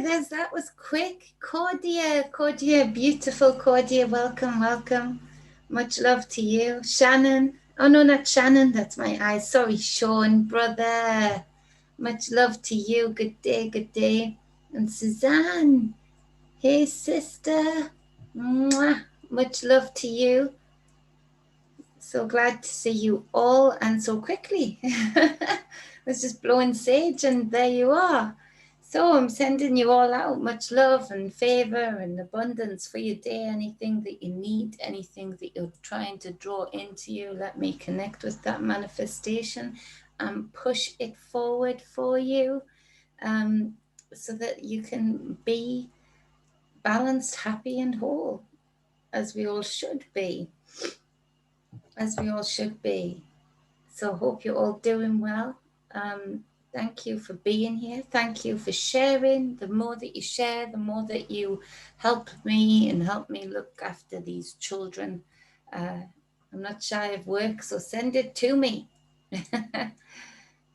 that was quick. Cordia, beautiful Cordia. Welcome. Much love to you. Shannon. Oh, no, not Shannon. That's my eyes. Sorry, Sean, brother. Much love to you. Good day. And Suzanne. Hey, sister. Mwah. Much love to you. So glad to see you all and so quickly. I was just blowing sage and there you are. So I'm sending you all out much love and favor and abundance for your day. Anything that you need, anything that you're trying to draw into you, let me connect with that manifestation and push it forward for you, so that you can be balanced, happy and whole, as we all should be. So hope you're all doing well. Thank you for being here. Thank you for sharing. The more that you share, the more that you help me and help me look after these children. I'm not shy of work, so send it to me.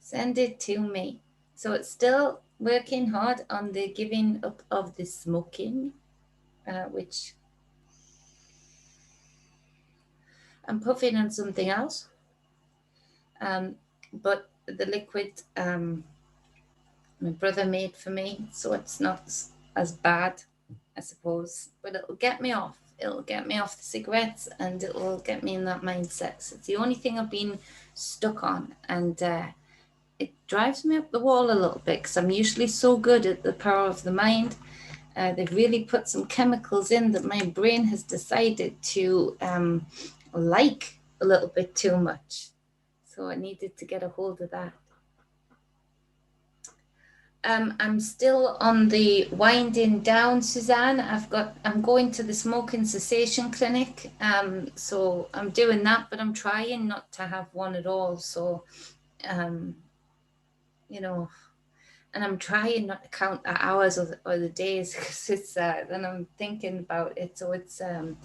Send it to me. So it's still working hard on the giving up of the smoking, which I'm puffing on something else. But the liquid my brother made for me, so it's not as bad, I suppose, but it'll get me off. It'll get me off the cigarettes and it will get me in that mindset. So it's the only thing I've been stuck on, and it drives me up the wall a little bit because I'm usually so good at the power of the mind. They've really put some chemicals in that my brain has decided to like a little bit too much. So I needed to get a hold of that. I'm still on the winding down, Suzanne. I'm going to the smoking cessation clinic. So I'm doing that, but I'm trying not to have one at all. So, you know, and I'm trying not to count the hours or the days, because it's then I'm thinking about it. So it's a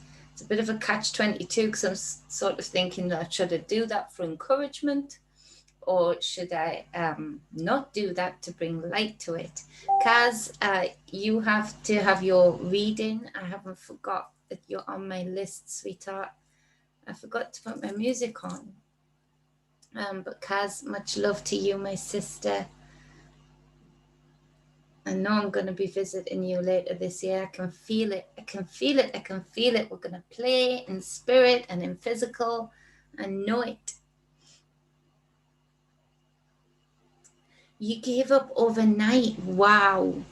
bit of a catch-22, because I'm sort of thinking that should I do that for encouragement, or should I not do that to bring light to it? Kaz, you have to have your reading. I haven't forgot that you're on my list, sweetheart. I forgot to put my music on. But Kaz, much love to you, my sister. I know I'm going to be visiting you later this year. I can feel it. We're going to play in spirit and in physical. I know it. You gave up overnight. Wow.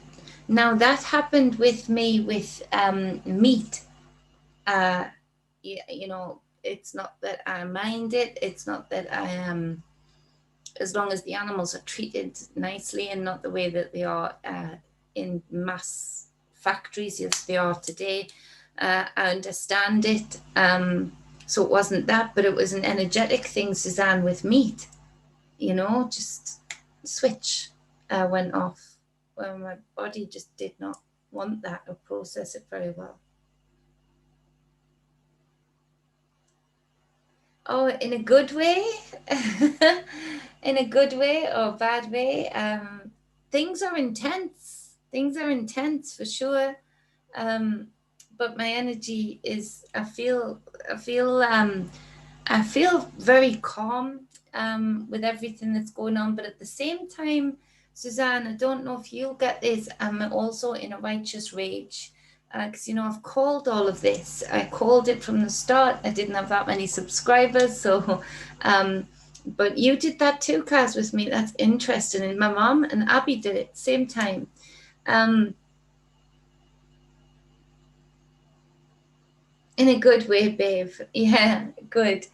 Now that happened with me with meat. You know, it's not that I mind it. It's not that I am, as long as the animals are treated nicely and not the way that they are in mass factories as they are today. I understand it. So it wasn't that, but it was an energetic thing, Suzanne, with meat. You know, just switch went off where my body just did not want that or process it very well. Oh, in a good way? In a good way or bad way? Things are intense. Things are intense for sure. But my energy is, I feel very calm with everything that's going on. But at the same time, Suzanne, I don't know if you'll get this, I'm also in a righteous rage. Because, you know, I've called all of this. I called it from the start. I didn't have that many subscribers. So, but you did that too, Kaz, with me. That's interesting. And my mom and Abby did it same time. In a good way, babe. Yeah, good.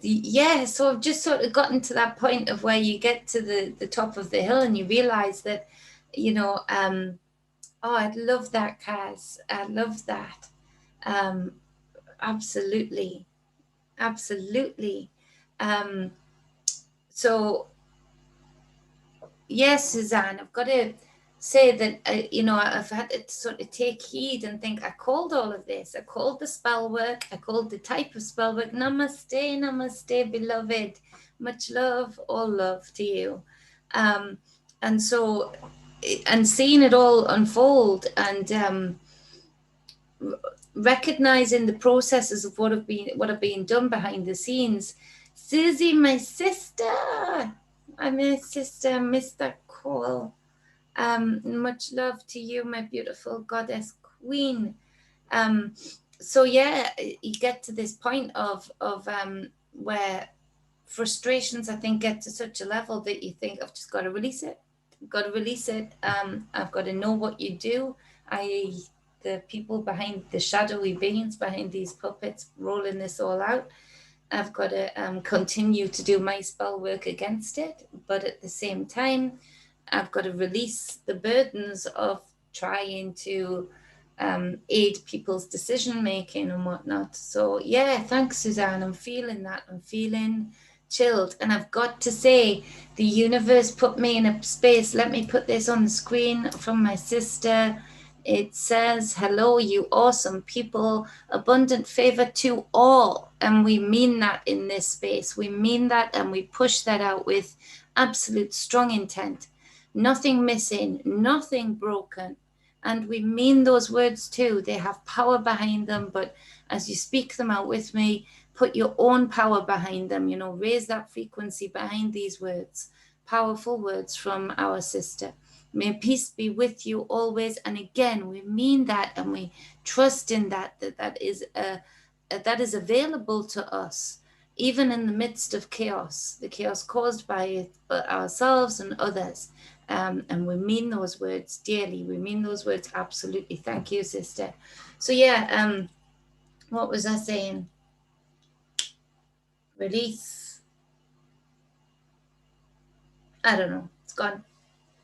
Yeah, so I've just sort of gotten to that point of where you get to the top of the hill and you realize that, you know, oh, I'd love that, Kaz. I love that. Absolutely. So, yes, Suzanne, I've got to say that, you know, I've had to sort of take heed and think, I called all of this. I called the spell work. I called the type of spell work. Namaste, beloved. Much love, all love to you. And so and seeing it all unfold, and recognizing the processes of what have been done behind the scenes. Susie, my sister, my sister, Mr. Cole. Much love to you, my beautiful goddess queen. So yeah, you get to this point of where frustrations, I think, get to such a level that you think, I've just got to release it. I've got to release it. I've got to know what you do. The people behind, the shadowy beings behind these puppets rolling this all out, I've got to continue to do my spell work against it. But at the same time, I've got to release the burdens of trying to aid people's decision making and whatnot. So yeah, thanks, Suzanne. I'm feeling that. I'm feeling chilled. And I've got to say, the universe put me in a space. Let me put this on the screen from my sister. It says, hello, you awesome people, abundant favor to all. And we mean that in this space. We mean that, and we push that out with absolute strong intent. Nothing missing, nothing broken. And we mean those words too. They have power behind them. But as you speak them out with me, put your own power behind them. Raise that frequency behind these words. Powerful words from our sister. May peace be with you always. And again, we mean that, and we trust in that is available to us, even in the midst of chaos, the chaos caused by ourselves and others. And we mean those words dearly. We mean those words absolutely. Thank you, sister. So yeah, what was I saying? Release. I don't know. It's gone.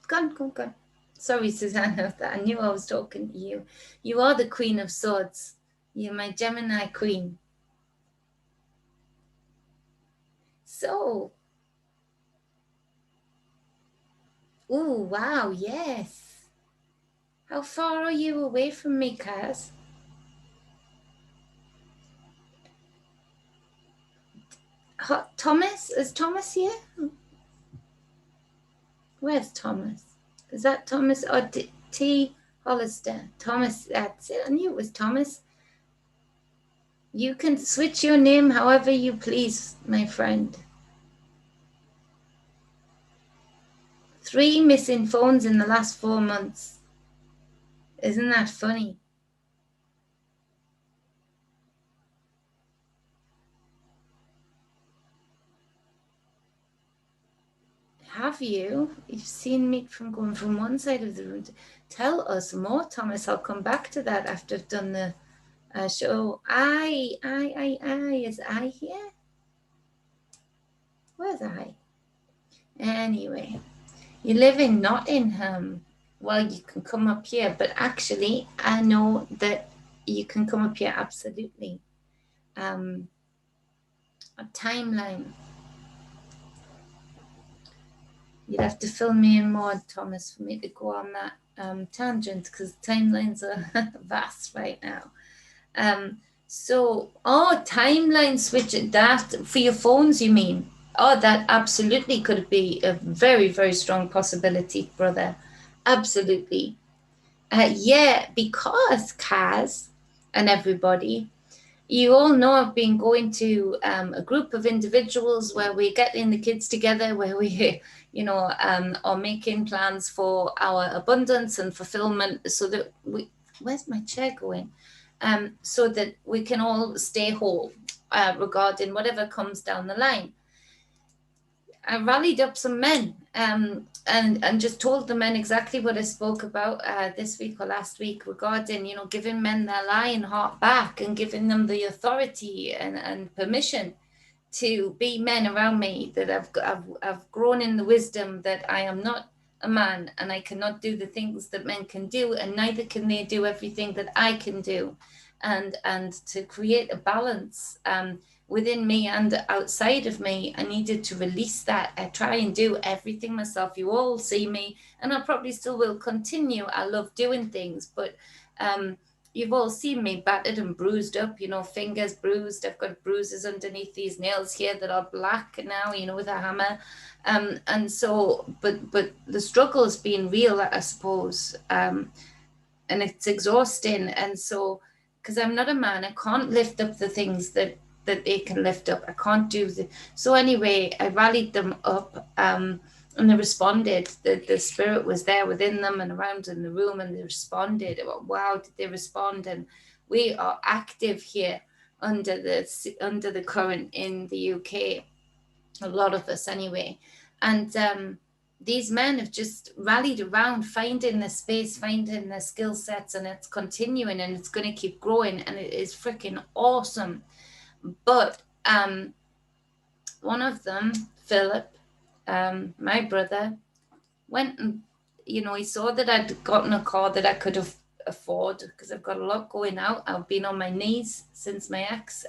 Gone. Sorry, Susanna. I knew I was talking to you. You are the Queen of Swords. You're my Gemini queen. So, oh, wow, yes. How far are you away from me, Kaz? Thomas? Is Thomas here? Where's Thomas? Is that Thomas or T. Hollister? Thomas, that's it. I knew it was Thomas. You can switch your name however you please, my friend. 3 missing phones in the last 4 months. Isn't that funny? Have you? You've seen me from going from one side of the room. Tell us more, Thomas. I'll come back to that after I've done the show. I. Is I here? Where's I? Anyway, you live in Nottingham. Well, you can come up here, but actually, I know that you can come up here absolutely. A timeline. You'd have to fill me in more, Thomas, for me to go on that tangent, because timelines are vast right now. Timeline switch, that for your phones, you mean? Oh, that absolutely could be a very, very strong possibility, brother. Absolutely. Yeah, because Kaz and everybody, you all know I've been going to a group of individuals where we're getting the kids together, where we, are making plans for our abundance and fulfillment, so that where's my chair going? So that we can all stay whole regarding whatever comes down the line. I rallied up some men and just told the men exactly what I spoke about this week or last week regarding, giving men their lion heart back and giving them the authority and permission to be men around me, that I've grown in the wisdom that I am not a man and I cannot do the things that men can do, and neither can they do everything that I can do, and to create a balance within me and outside of me. I needed to release that. I try and do everything myself. You all see me, and I probably still will continue. I love doing things, but you've all seen me battered and bruised up, fingers bruised. I've got bruises underneath these nails here that are black now, with a hammer. And so, but the struggle's been real, I suppose. And it's exhausting. And so, because I'm not a man, I can't lift up the things that they can lift up. I can't do so anyway, I rallied them up. And they responded. The spirit was there within them and around in the room, and they responded. Wow, did they respond? And we are active here under the current in the UK, a lot of us anyway. And these men have just rallied around, finding the space, finding their skill sets, and it's continuing, and it's going to keep growing, and it is freaking awesome. But one of them, Philip, my brother, went and, he saw that I'd gotten a car that I could afford, because I've got a lot going out. I've been on my knees since my ex,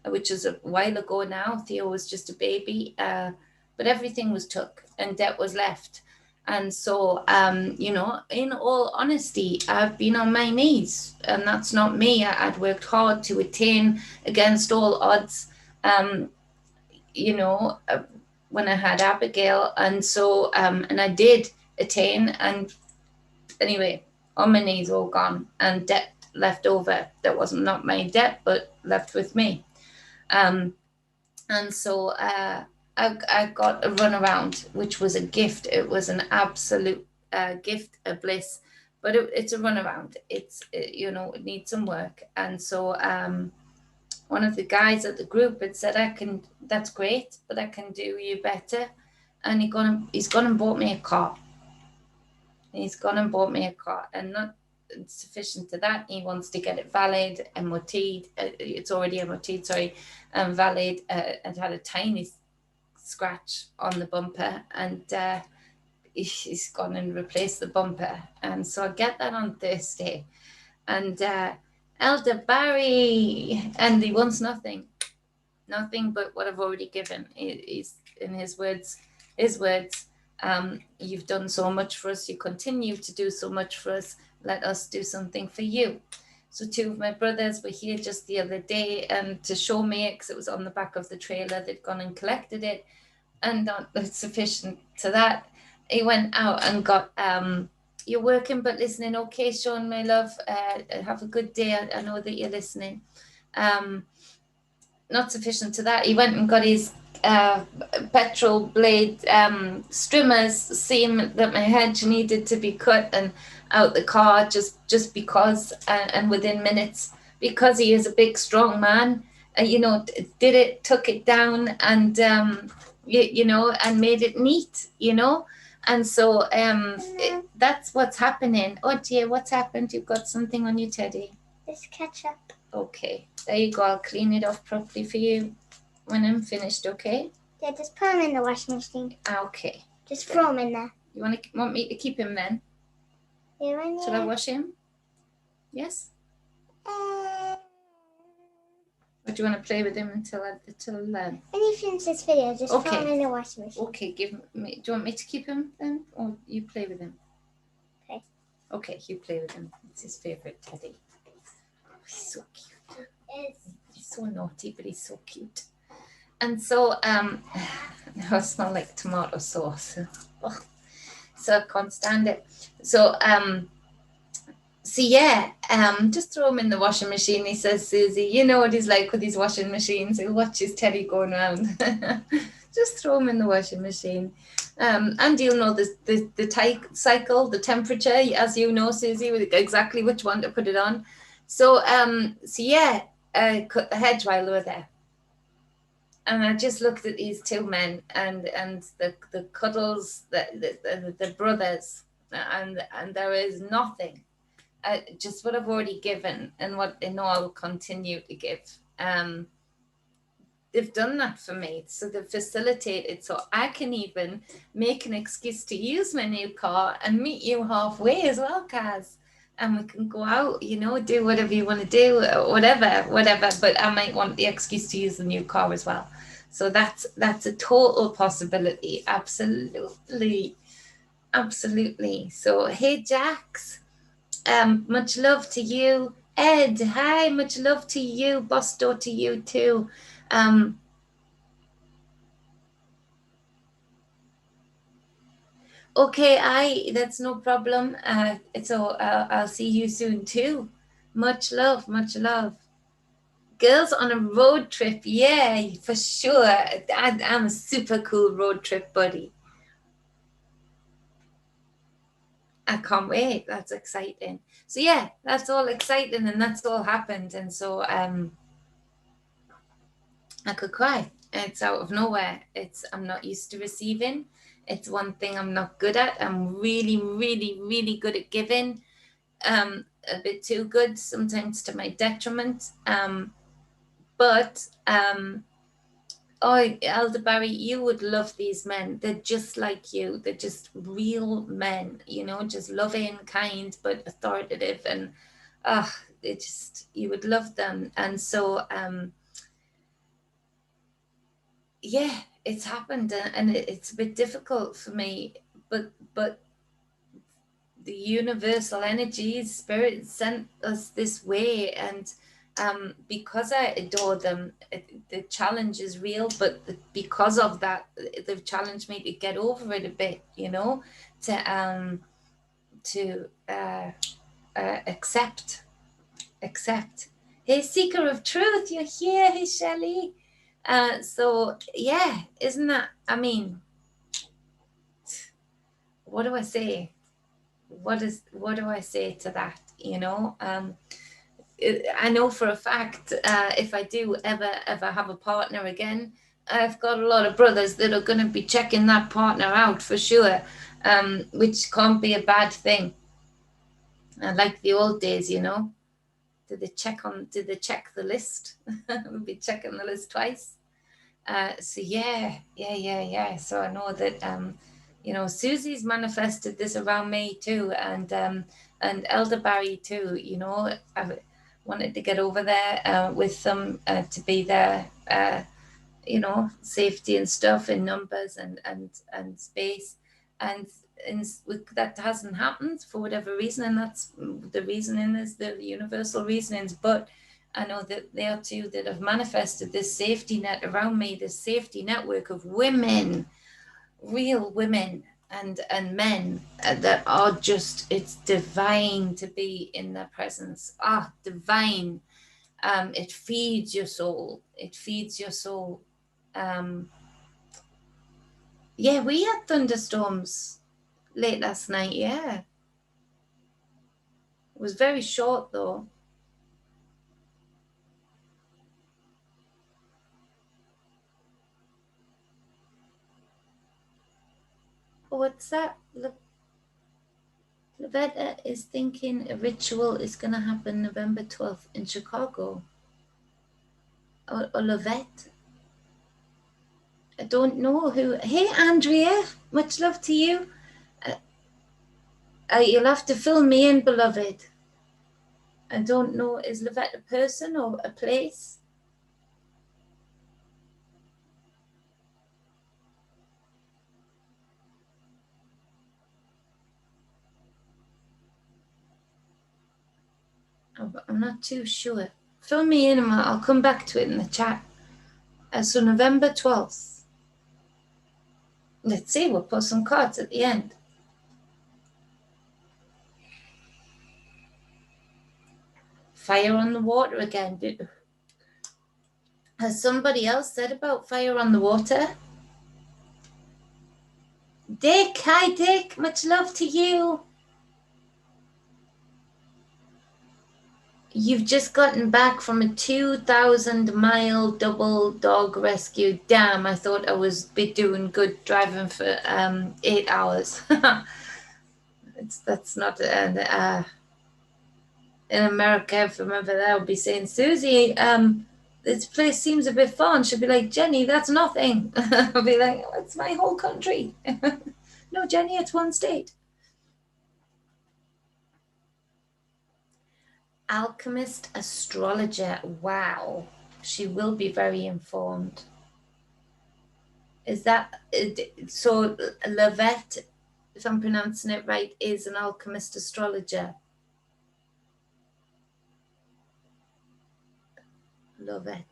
which is a while ago now. Theo was just a baby, but everything was took and debt was left. And so, in all honesty, I've been on my knees, and that's not me. I'd worked hard to attain against all odds, when I had Abigail. And so, and I did attain. And anyway, on my knees, all gone, and debt left over. That wasn't not my debt, but left with me. And so I got a runaround, which was a gift. It was an absolute gift, a bliss. But it's a runaround. It needs some work. And so one of the guys at the group had said, that's great, but I can do you better. And he's gone and bought me a car. And not sufficient to that, he wants to get it valid, MOT'd. It's already MOT'd, sorry, valid. It had a tiny scratch on the bumper, and he's gone and replaced the bumper. And so I get that on Thursday, and Elder Barry, and he wants nothing but what I've already given. He's in his words, you've done so much for us, you continue to do so much for us, let us do something for you. So 2 of my brothers were here just the other day, and to show me it, because it was on the back of the trailer, they'd gone and collected it, and not sufficient to that, he went out and got you're working but listening. Okay, Sean, my love, have a good day. I know that you're listening. Not sufficient to that, he went and got his petrol blade strimmers, seam that my hedge needed to be cut, and out the car just because, and within minutes, because he is a big strong man, did it, took it down, and and made it neat, and so that's what's happening. Oh dear, what's happened? You've got something on your teddy. It's ketchup. Okay, there you go. I'll clean it off properly for you when I'm finished, okay? Yeah, just put him in the washing machine. Okay. Just throw him in there. You want me to keep him then? Yeah, Shall I wash him? Yes? Or do you want to play with him until when you finish this video, just throw him in the washing machine. Okay, do you want me to keep him then, or you play with him? Okay. Okay, you play with him. It's his favourite teddy. Oh, he's so cute. He's so naughty, but he's so cute. And so, now I smell like tomato sauce. Oh, so I can't stand it. So, just throw him in the washing machine, he says, Susie. You know what he's like with his washing machines. He'll watch his teddy going around. Just throw him in the washing machine. And you'll know the cycle, the temperature, as you know, Susie, with exactly which one to put it on. So, cut the hedge while they were there. And I just looked at these 2 men and the cuddles, the brothers, and there is nothing. Just what I've already given and what I know I'll continue to give. They've done that for me. So they've facilitated, so I can even make an excuse to use my new car and meet you halfway as well, Kaz. And we can go out, do whatever you want to do, whatever. But I might want the excuse to use the new car as well. So that's a total possibility. Absolutely. So, hey, Jax. Much love to you. Ed, hi, much love to you. Bosto to you too. Okay, that's no problem. So I'll see you soon too. Much love, much love. Girls on a road trip, yeah, for sure. I'm a super cool road trip buddy. I can't wait. That's exciting. So yeah, that's all exciting and that's all happened. And so I could cry. It's out of nowhere. I'm not used to receiving. It's one thing I'm not good at. I'm really, really, really good at giving. A bit too good, sometimes to my detriment. But oh, Elderberry, you would love these men. They're just like you. They're just real men, just loving, kind, but authoritative, and you would love them. And so yeah, it's happened, and it's a bit difficult for me, but the universal energies, spirit sent us this way, and because I adore them, the challenge is real, but because of that, they've challenged me to get over it a bit, to accept. Hey, seeker of truth, you're here. Hey, Shelley. So yeah, isn't that, I mean, what do I say? What do I say to that? I know for a fact, if I do ever have a partner again, I've got a lot of brothers that are going to be checking that partner out for sure, which can't be a bad thing. Like the old days, Did they check the list? We'll be checking the list twice. So yeah. So I know that Susie's manifested this around me too, and Elderberry too. I wanted to get over there with them to be there. Safety and stuff in numbers and space, and that hasn't happened for whatever reason, and that's the reasoning is the universal reasonings. But I know that there are two that have manifested this safety net around me, this safety network of women, real women and men that are just, it's divine to be in their presence. Divine. It feeds your soul. Yeah, we had thunderstorms late last night. Yeah, it was very short though. What's that? Lavetta is thinking a ritual is going to happen November 12th in Chicago. Or Lavette? I don't know who. Hey, Andrea, much love to you. You'll have to fill me in, beloved. I don't know. Is Lavette a person or a place? I'm not too sure. Fill me in and I'll come back to it in the chat. So November 12th. Let's see, we'll put some cards at the end. Fire on the water again. Has somebody else said about fire on the water? Dick, hi Dick, much love to you. You've just gotten back from a 2,000-mile double dog rescue. Damn, I thought I was be doing good driving for 8 hours. That's not in America. If I remember that, I would be saying, Susie, this place seems a bit fun. She'd be like, Jenny, that's nothing. I'll be like, oh, it's my whole country. No, Jenny, it's one state. Alchemist astrologer. Wow. She will be very informed. Is that so? Lavette, if I'm pronouncing it right, is an alchemist astrologer. Love it.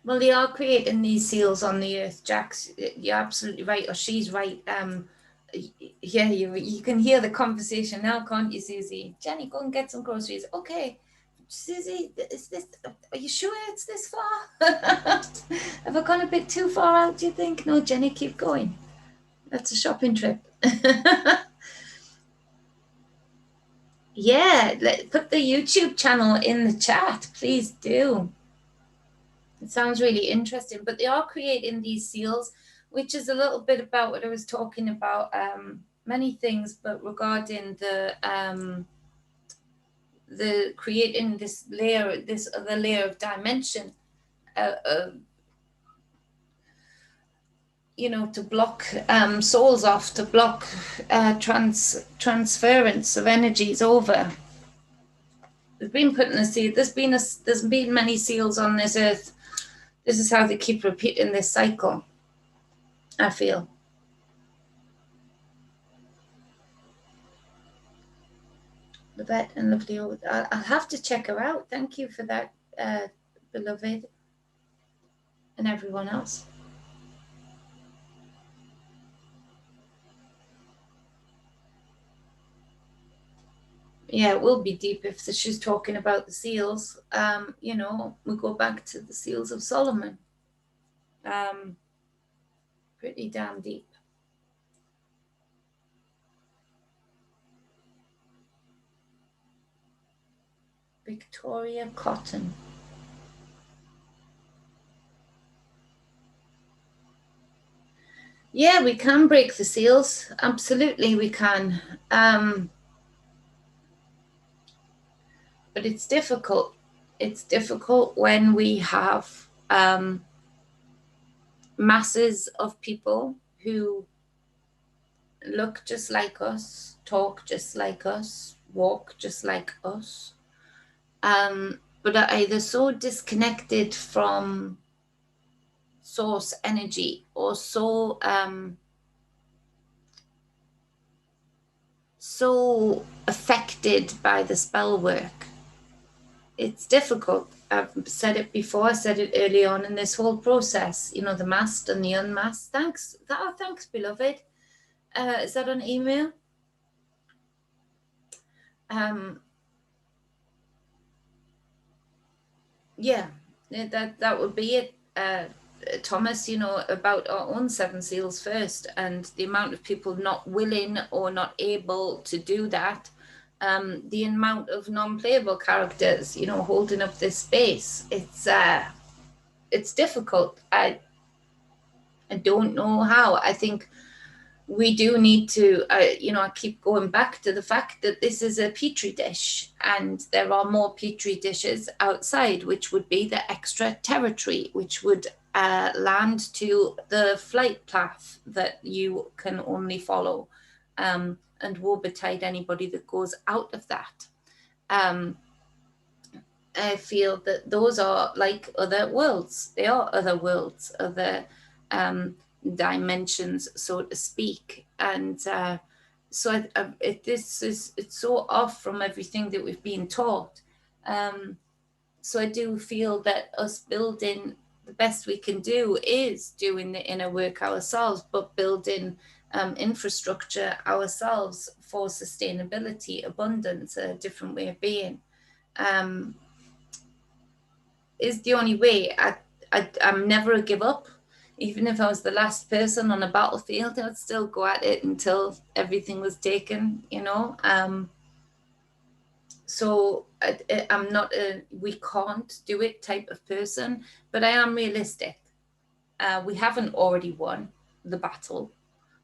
Well, they are creating these seals on the earth, Jax. You're absolutely right, or she's right. Yeah, you can hear the conversation now, can't you, Susie? Jenny, go and get some groceries. Okay, Susie, is this? Are you sure it's this far? Have I gone a bit too far out? Do you think? No, Jenny, keep going. That's a shopping trip. Yeah, put the YouTube channel in the chat, please do. It sounds really interesting, but they are creating these seals, which is a little bit about what I was talking about, many things, but regarding the creating this layer, this other layer of dimension, to block souls off, to block transference of energies over. There's been many seals on this earth. This is how they keep repeating this cycle, I feel. Lovette and lovely. I'll have to check her out. Thank you for that, beloved, and everyone else. Yeah, it will be deep if she's talking about the seals. We go back to the seals of Solomon. Pretty damn deep. Victoria Cotton. Yeah, we can break the seals. Absolutely, we can. But it's difficult. It's difficult when we have masses of people who look just like us, talk just like us, walk just like us, but are either so disconnected from source energy or so affected by the spell work. It's difficult. I've said it before. I said it early on in this whole process. The masked and the unmasked. Thanks, beloved. Is that on email? Yeah, that would be it. Thomas, about our own seven seals first, and the amount of people not willing or not able to do that. The amount of non-playable characters, holding up this space. It's difficult. I don't know how. I think we do need to, I keep going back to the fact that this is a petri dish, and there are more petri dishes outside, which would be the extra territory, which would land to the flight path that you can only follow, and woe betide anybody that goes out of that. I feel that those are like other worlds. They are other worlds, other dimensions, so to speak. And so it's so off from everything that we've been taught. So I do feel that us building the best we can do is doing the inner work ourselves, but building infrastructure ourselves for sustainability, abundance, a different way of being. Is the only way. I'm never a give up. Even if I was the last person on a battlefield, I'd still go at it until everything was taken, So I'm not a we can't do it type of person, but I am realistic. We haven't already won the battle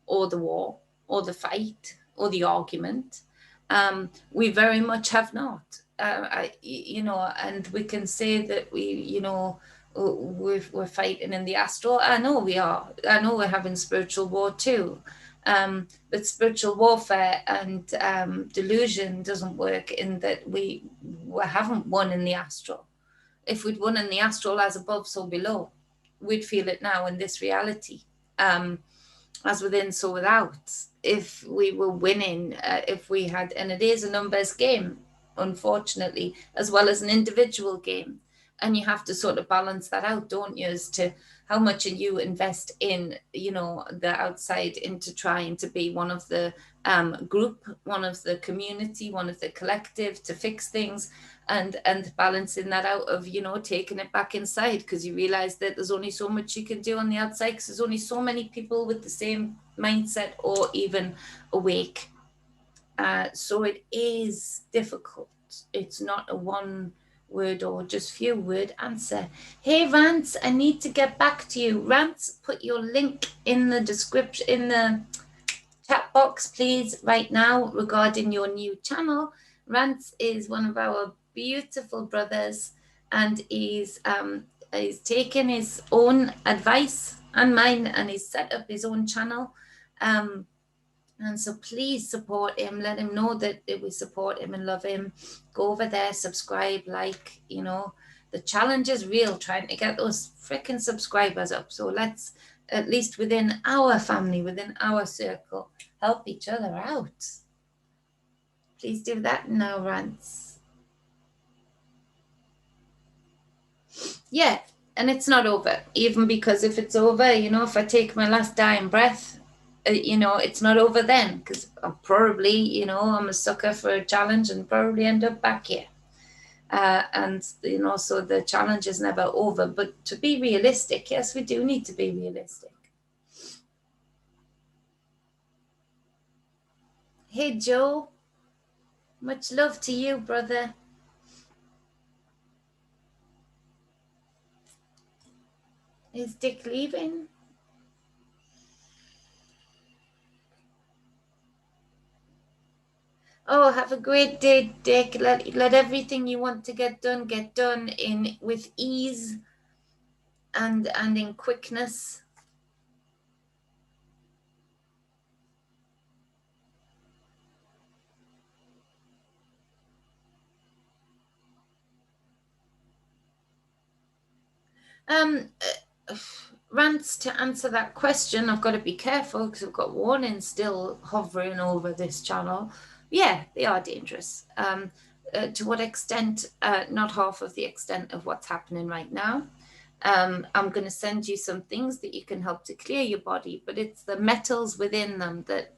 or the war or the fight or the argument. We very much have not. And we can say that we're fighting in the astral. I know we are. I know we're having spiritual war too. But spiritual warfare and delusion doesn't work in that we haven't won in the astral. If we'd won in the astral, as above, so below, we'd feel it now in this reality. As within, so without. if we were winning, if we had, and it is a numbers game, unfortunately, as well as an individual game. And you have to sort of balance that out, don't you, as to how much you invest in, the outside, into trying to be one of the group, one of the community, one of the collective to fix things, and balancing that out of, taking it back inside, because you realize that there's only so much you can do on the outside, because there's only so many people with the same mindset or even awake. So it is difficult. It's not a one word or just few word answer. Hey Rance, I need to get back to you. Rance, put your link in the description, in the chat box, please, right now, regarding your new channel. Rance is one of our beautiful brothers, and he's taken his own advice and mine, and he's set up his own channel. And so please support him. Let him know that we support him and love him. Go over there, subscribe, like, the challenge is real, trying to get those freaking subscribers up. So let's, at least within our family, within our circle, help each other out. Please do that now, Rance. Yeah, and it's not over. Even because if it's over, if I take my last dying breath, it's not over then, because I'm probably, I'm a sucker for a challenge and probably end up back here. And, so the challenge is never over. But to be realistic, yes, we do need to be realistic. Hey, Joe. Much love to you, brother. Is Dick leaving? Oh, have a great day, Dick. Let everything you want to get done in with ease and in quickness. Rants, to answer that question, I've got to be careful because I've got warnings still hovering over this channel. Yeah, they are dangerous. To what extent? Not half of the extent of what's happening right now. I'm going to send you some things that you can help to clear your body, but it's the metals within them that,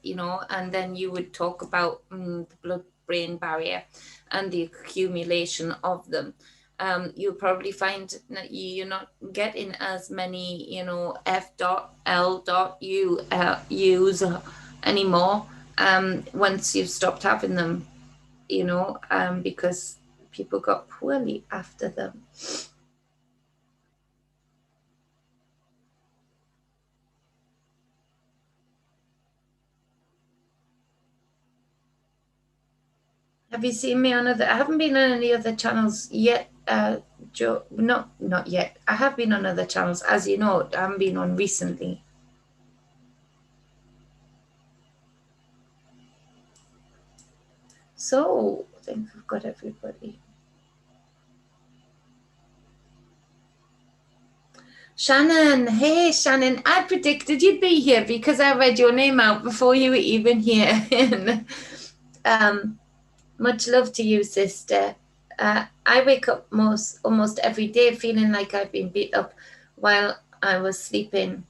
and then you would talk about the blood-brain barrier and the accumulation of them. You'll probably find that you're not getting as many, F dot, L dot, U's anymore once you've stopped having them, because people got poorly after them. Have you seen me on other? I haven't been on any other channels yet, Joe. Not yet. I have been on other channels, as you know. I haven't been on recently. So I think I've got everybody. Shannon, hey Shannon, I predicted you'd be here because I read your name out before you were even here. Much love to you, sister. I wake up almost every day feeling like I've been beat up while I was sleeping.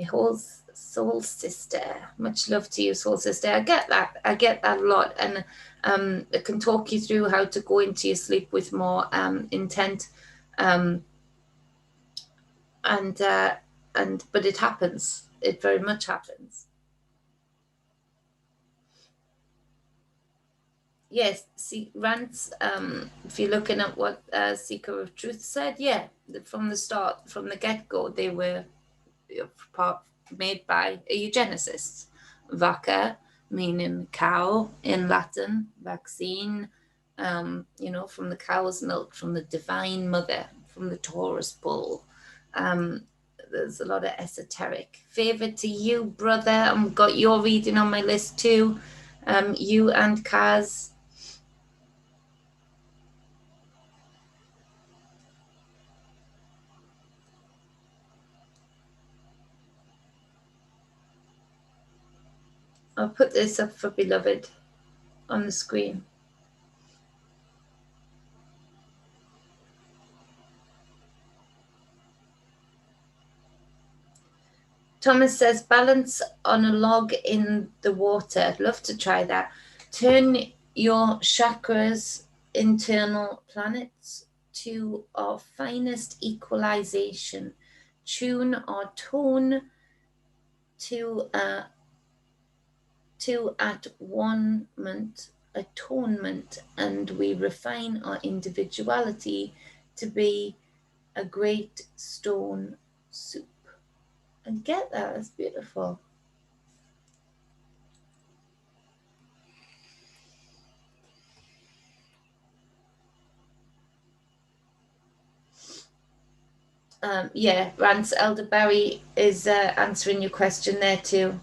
Whole soul sister. Much love to you, soul sister. I get that a lot, and I can talk you through how to go into your sleep with more intent. But it happens. It very much happens. Yes, see, Rants, if you're looking at what Seeker of Truth said, yeah, from the start, from the get-go, they were made by eugenicists. Vaca, meaning cow in Latin, vaccine, from the cow's milk, from the divine mother, from the Taurus bull. There's a lot of esoteric. Favor to you, brother. I've got your reading on my list too. You and Kaz. I'll put this up for beloved on the screen. Thomas says, balance on a log in the water. I'd love to try that. Turn your chakras, internal planets, to our finest equalization. Tune our tone to atonement, and we refine our individuality to be a great stone soup. And get that, that's beautiful. Yeah, Rance Elderberry is answering your question there too.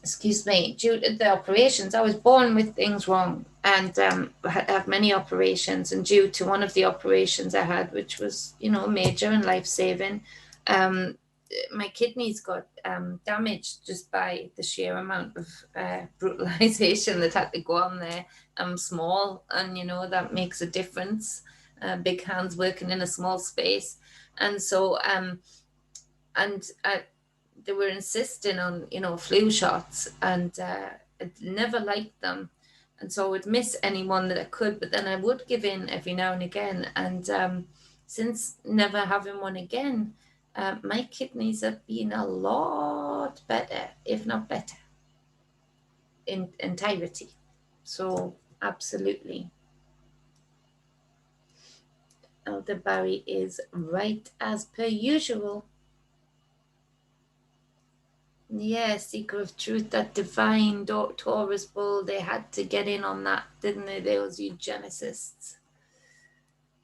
Excuse me, due to the operations, I was born with things wrong and have many operations. And due to one of the operations I had, which was, major and life-saving, my kidneys got damaged just by the sheer amount of brutalization that had to go on there. I'm small, and that makes a difference. Big hands working in a small space, and so they were insisting on flu shots, and I never liked them, and so I would miss anyone that I could, but then I would give in every now and again. And since never having one again, my kidneys have been a lot better, if not better, in entirety. So absolutely, Elder Barry is right as per usual. Yeah, Seeker of Truth, that divine Taurus bull, they had to get in on that, didn't they, those eugenicists?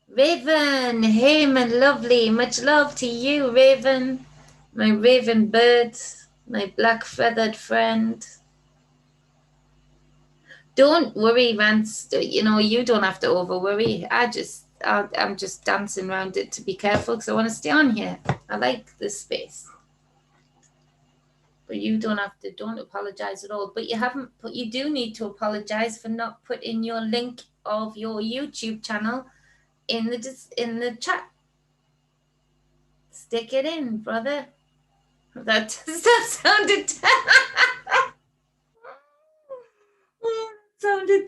Raven, hey, my lovely, much love to you, Raven, my raven bird, my black-feathered friend. Don't worry, Vance, you don't have to over-worry. I'm just dancing around it to be careful because I want to stay on here. I like this space. But you don't apologize at all. But you do need to apologize for not putting your link of your YouTube channel in the chat. Stick it in, brother. That sounded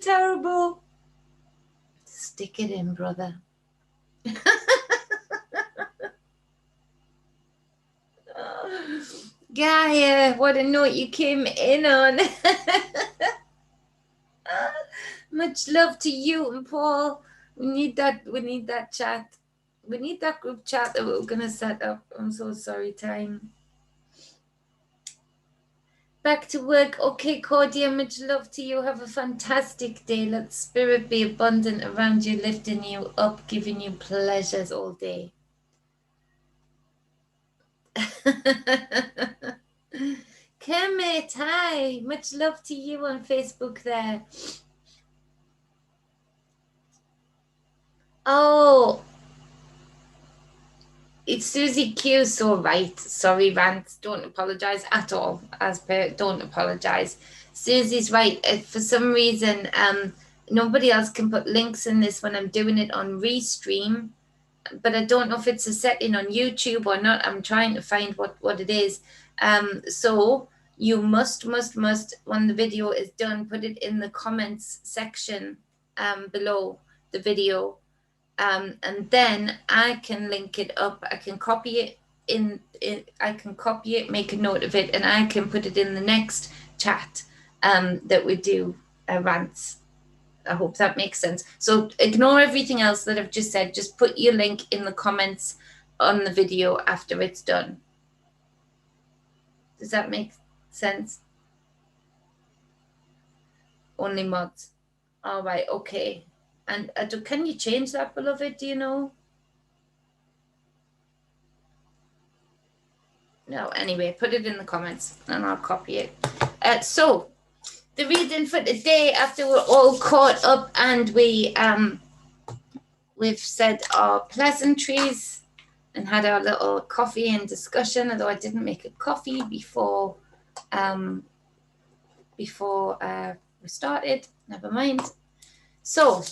terrible. Stick it in, brother. Gaia, what a note you came in on. Much love to you and Paul. We need that chat. We need that group chat that we're gonna set up. I'm so sorry, time. Back to work. Okay, Cordia, much love to you. Have a fantastic day. Let spirit be abundant around you, lifting you up, giving you pleasures all day. Kermit, hi. Much love to you on Facebook there. Oh, it's Susie Q, so right. Sorry, Vance. Don't apologize at all. Don't apologize. Susie's right. For some reason, nobody else can put links in this when I'm doing it on Restream, but I don't know if it's a setting on YouTube or not. I'm trying to find what it is. So you must, when the video is done, put it in the comments section below the video. And then I can link it up. I can copy it I can copy it, make a note of it, and I can put it in the next chat that we do rants. I hope that makes sense. So ignore everything else that I've just said. Just put your link in the comments on the video after it's done. Does that make sense? Only mods. All right, okay. And can you change that, beloved? Do you know? No, anyway, put it in the comments and I'll copy it. So the reading for today, after we're all caught up and we've said our pleasantries and had our little coffee and discussion, although I didn't make a coffee before we started. Never mind. So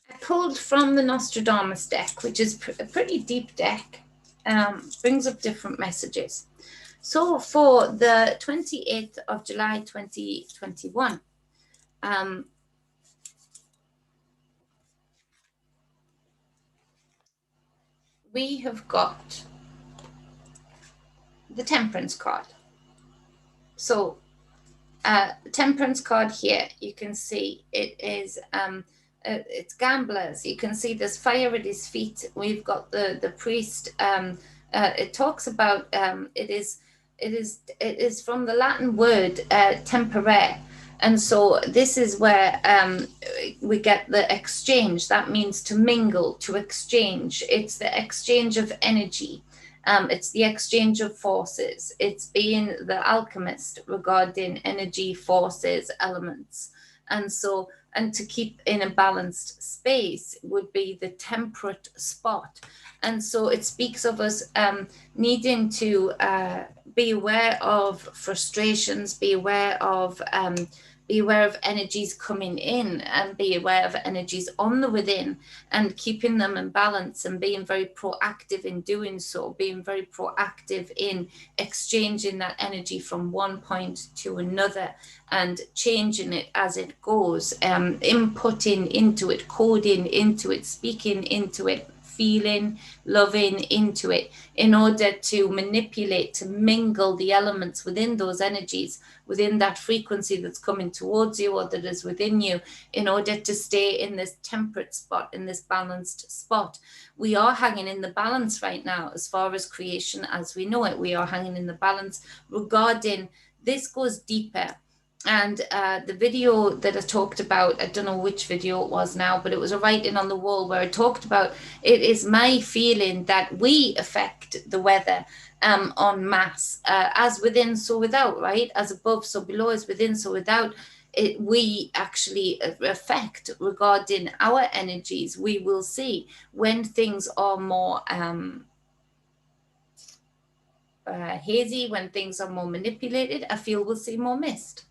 I pulled from the Nostradamus deck, which is a pretty deep deck, brings up different messages. So for the 28th of July 2021, we have got the Temperance card. So Temperance card here, you can see it is it's gamblers. You can see there's fire at his feet. We've got the priest. It talks about it is from the Latin word temperare. And so this is where we get the exchange. That means to mingle, to exchange. It's the exchange of energy. It's the exchange of forces. It's being the alchemist regarding energy, forces, elements. And so, and to keep in a balanced space would be the temperate spot. And so it speaks of us needing to be aware of frustrations, be aware of energies coming in, and be aware of energies on the within, and keeping them in balance, and being very proactive in doing so, being very proactive in exchanging that energy from one point to another and changing it as it goes, inputting into it, coding into it, speaking into it, feeling, loving into it, in order to manipulate, to mingle the elements within those energies, within that frequency that's coming towards you or that is within you, in order to stay in this temperate spot, in this balanced spot. We are hanging in the balance right now as far as creation as we know it. We are hanging in the balance regarding this goes deeper. And the video that I talked about, I don't know which video it was now, but it was a writing on the wall where I talked about, it is my feeling that we affect the weather en masse, as within, so without, right? As above, so below, as within, so without. We actually affect regarding our energies. We will see when things are more hazy, when things are more manipulated, I feel we'll see more mist.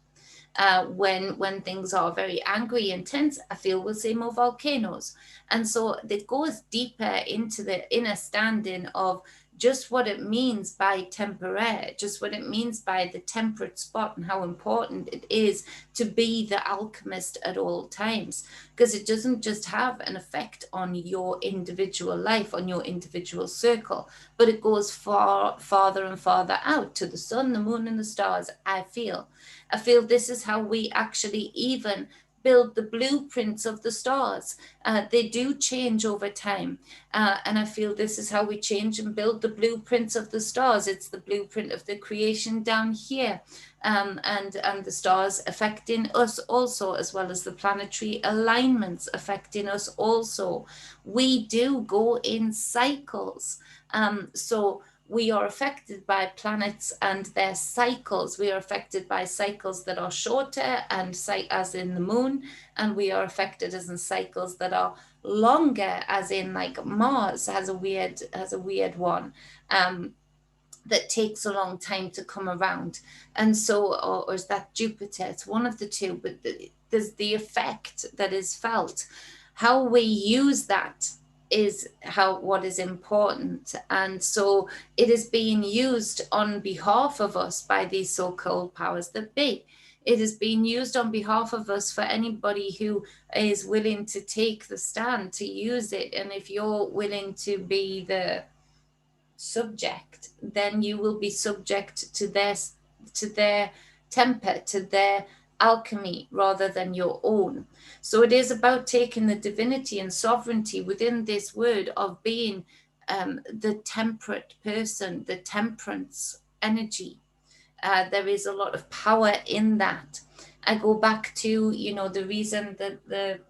When things are very angry, intense, I feel we'll see more volcanoes. And so it goes deeper into the inner standing of just what it means by temperare, just what it means by the temperate spot, and how important it is to be the alchemist at all times, because it doesn't just have an effect on your individual life, on your individual circle, but it goes farther and farther out to the sun, the moon, and the stars. I feel this is how we actually even build the blueprints of the stars. They do change over time. And I feel this is how we change and build the blueprints of the stars. It's the blueprint of the creation down here. And the stars affecting us also, as well as the planetary alignments affecting us also. We do go in cycles. So we are affected by planets and their cycles. We are affected by cycles that are shorter, and as in the moon, and we are affected as in cycles that are longer, as in like Mars has a weird one that takes a long time to come around. And so, or is that Jupiter? It's one of the two, but there's the effect that is felt. How we use that is what is important. And so it is being used on behalf of us by these so-called powers that be. It is being used on behalf of us for anybody who is willing to take the stand to use it. And if you're willing to be the subject, then you will be subject to their temper, to their alchemy, rather than your own. So it is about taking the divinity and sovereignty within this word of being the temperate person, the temperance energy. There is a lot of power in that. I go back to, the reason that the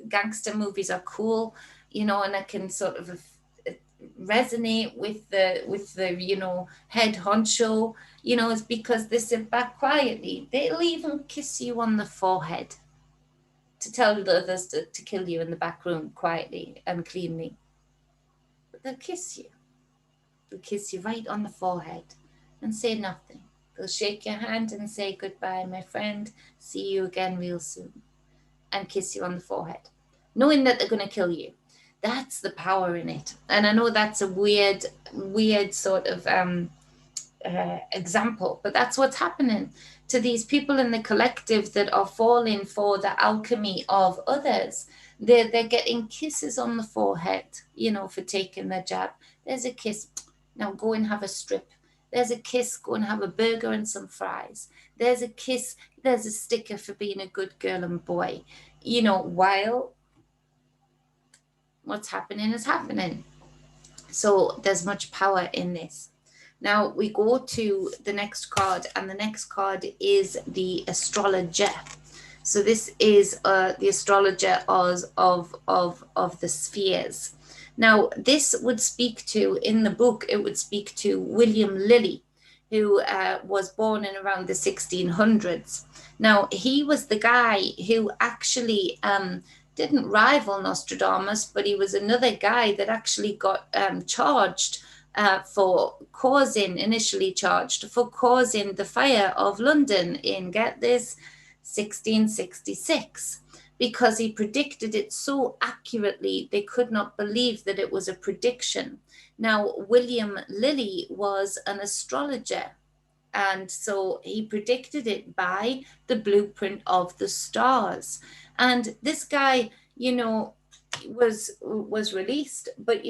gangster movies are cool, and I can sort of resonate with the head honcho, is because they sit back quietly. They'll even kiss you on the forehead to tell the others to kill you in the back room quietly and cleanly. they'll kiss you. They'll kiss you right on the forehead and say nothing. They'll shake your hand and say goodbye, my friend, see you again real soon, and kiss you on the forehead, knowing that they're going to kill you. That's the power in it. And I know that's a weird sort of example, but that's what's happening to these people in the collective that are falling for the alchemy of others. They're getting kisses on the forehead, for taking their jab. There's a kiss. Now go and have a strip. There's a kiss. Go and have a burger and some fries. There's a kiss. There's a sticker for being a good girl and boy. While what's happening is happening. So there's much power in this. Now we go to the next card, and the next card is the astrologer. So this is the astrologer of the spheres. Now this would speak to, in the book, it would speak to William Lilly, who was born in around the 1600s. Now he was the guy who actually didn't rival Nostradamus, but he was another guy that actually got charged initially charged for causing the fire of London in, get this, 1666, because he predicted it so accurately they could not believe that it was a prediction. Now, William Lilly was an astrologer, and so he predicted it by the blueprint of the stars. And this guy, was released, but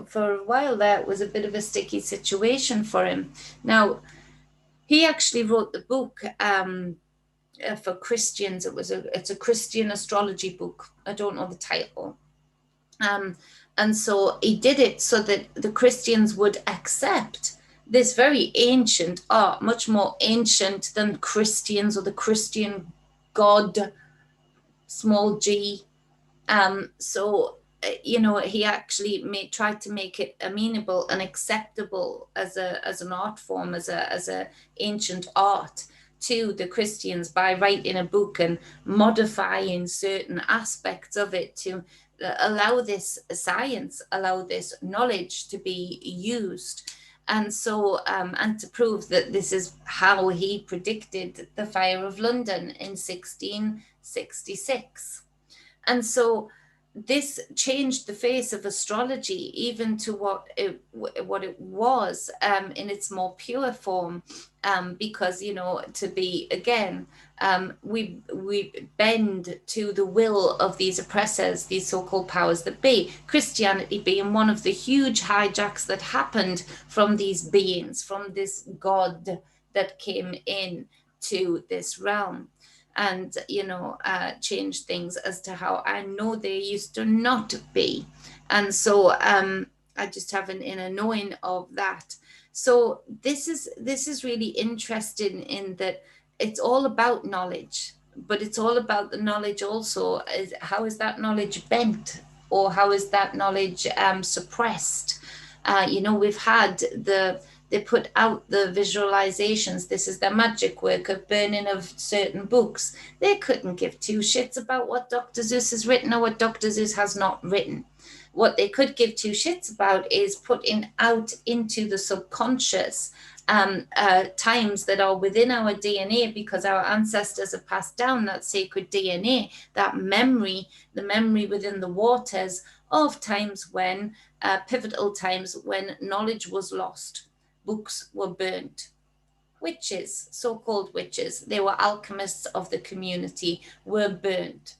for a while there it was a bit of a sticky situation for him. Now he actually wrote the book for Christians. It's a Christian astrology book. I don't know the title. And so he did it so that the Christians would accept this very ancient art, much more ancient than Christians or the Christian God, small g. So he actually tried to make it amenable and acceptable as an art form, as a ancient art to the Christians by writing a book and modifying certain aspects of it to allow this science, allow this knowledge to be used. And so, and to prove that this is how he predicted the fire of London in 1666. And so this changed the face of astrology, even to what it was in its more pure form, because to be again, we bend to the will of these oppressors, these so-called powers that be. Christianity being one of the huge hijacks that happened from these beings, from this God that came in to this realm. And change things as to how I know they used to not be. And so I just have an inner knowing of that. So this is really interesting in that it's all about knowledge, but it's all about the knowledge also. How is that knowledge bent, or how is that knowledge suppressed? We've had they put out the visualizations. This is their magic work of burning of certain books. They couldn't give two shits about what Dr. Seuss has written or what Dr. Seuss has not written. What they could give two shits about is putting out into the subconscious times that are within our DNA, because our ancestors have passed down that sacred DNA, that memory, the memory within the waters of times when, pivotal times when knowledge was lost. Books were burnt. Witches, so-called witches, they were alchemists of the community, were burnt.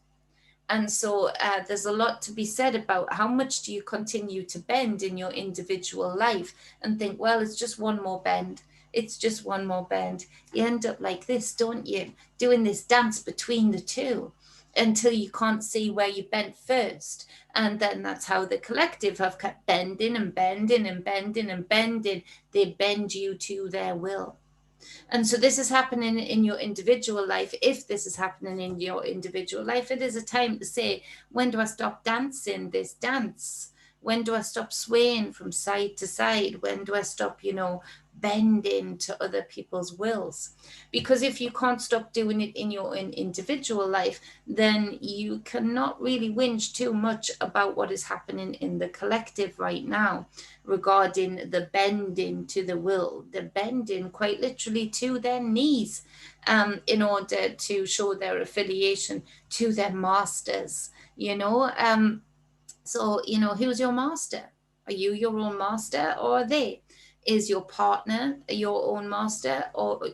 And so there's a lot to be said about how much do you continue to bend in your individual life and think, well, it's just one more bend. It's just one more bend. You end up like this, don't you? Doing this dance between the two until you can't see where you bent first. And then that's how the collective have kept bending and bending and bending and bending. They bend you to their will. And so this is happening in your individual life. If this is happening in your individual life, it is a time to say, when do I stop dancing this dance? When do I stop swaying from side to side? When do I stop, bending to other people's wills. Because if you can't stop doing it in your own individual life, then you cannot really whinge too much about what is happening in the collective right now regarding the bending to the will, the bending quite literally to their knees, in order to show their affiliation to their masters, you know. So, you know, who's your master? Are you your own master, or are they? Is your partner your own master, or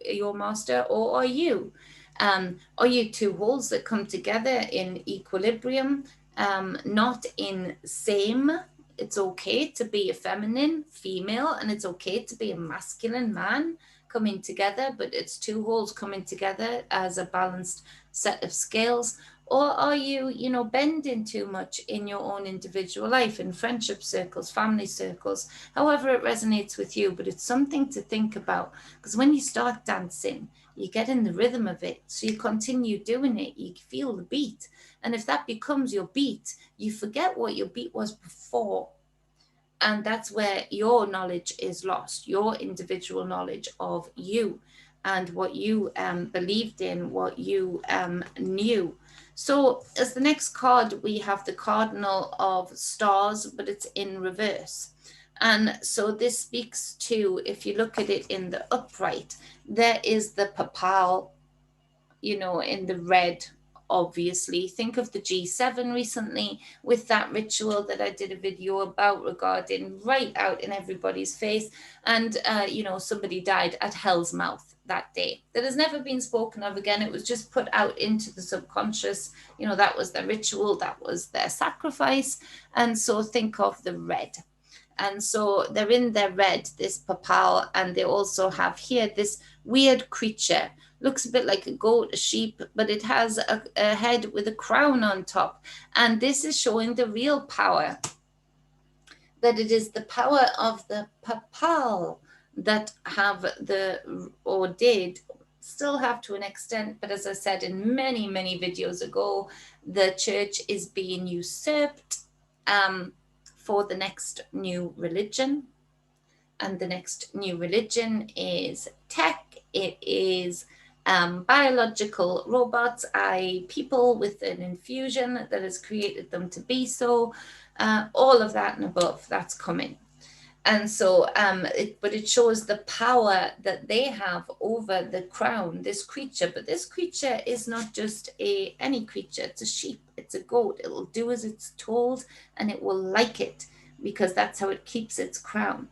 your master, or are you? Are you two wholes that come together in equilibrium, not in same? It's okay to be a feminine female, and it's okay to be a masculine man coming together, but it's two wholes coming together as a balanced set of scales. Or are you, you know, bending too much in your own individual life, in friendship circles, family circles, however it resonates with you? But it's something to think about, because when you start dancing, you get in the rhythm of it. So you continue doing it, you feel the beat. And if that becomes your beat, you forget what your beat was before. And that's where your knowledge is lost, your individual knowledge of you and what you believed in, what you knew. So as the next card, we have the Cardinal of Stars, but it's in reverse. And so this speaks to, if you look at it in the upright, there is the Papal, you know, in the red, obviously. Think of the G7 recently with that ritual that I did a video about regarding right out in everybody's face. And, you know, somebody died at Hell's Mouth that day. That has never been spoken of again. It was just put out into the subconscious. You know, that was their ritual, that was their sacrifice. And so think of the red. And so they're in their red, this Papal, and they also have here this weird creature. Looks a bit like a goat, a sheep, but it has a head with a crown on top. And this is showing the real power, that it is the power of the Papal that have the, or did, still have to an extent, but as I said in many, many videos ago, the church is being usurped for the next new religion. And the next new religion is tech. It is biological robots, i.e. people with an infusion that has created them to be so. All of that and above, that's coming. And so, but it shows the power that they have over the crown, this creature. But this creature is not just any creature. It's a sheep, it's a goat. It will do as it's told, and it will like it, because that's how it keeps its crown.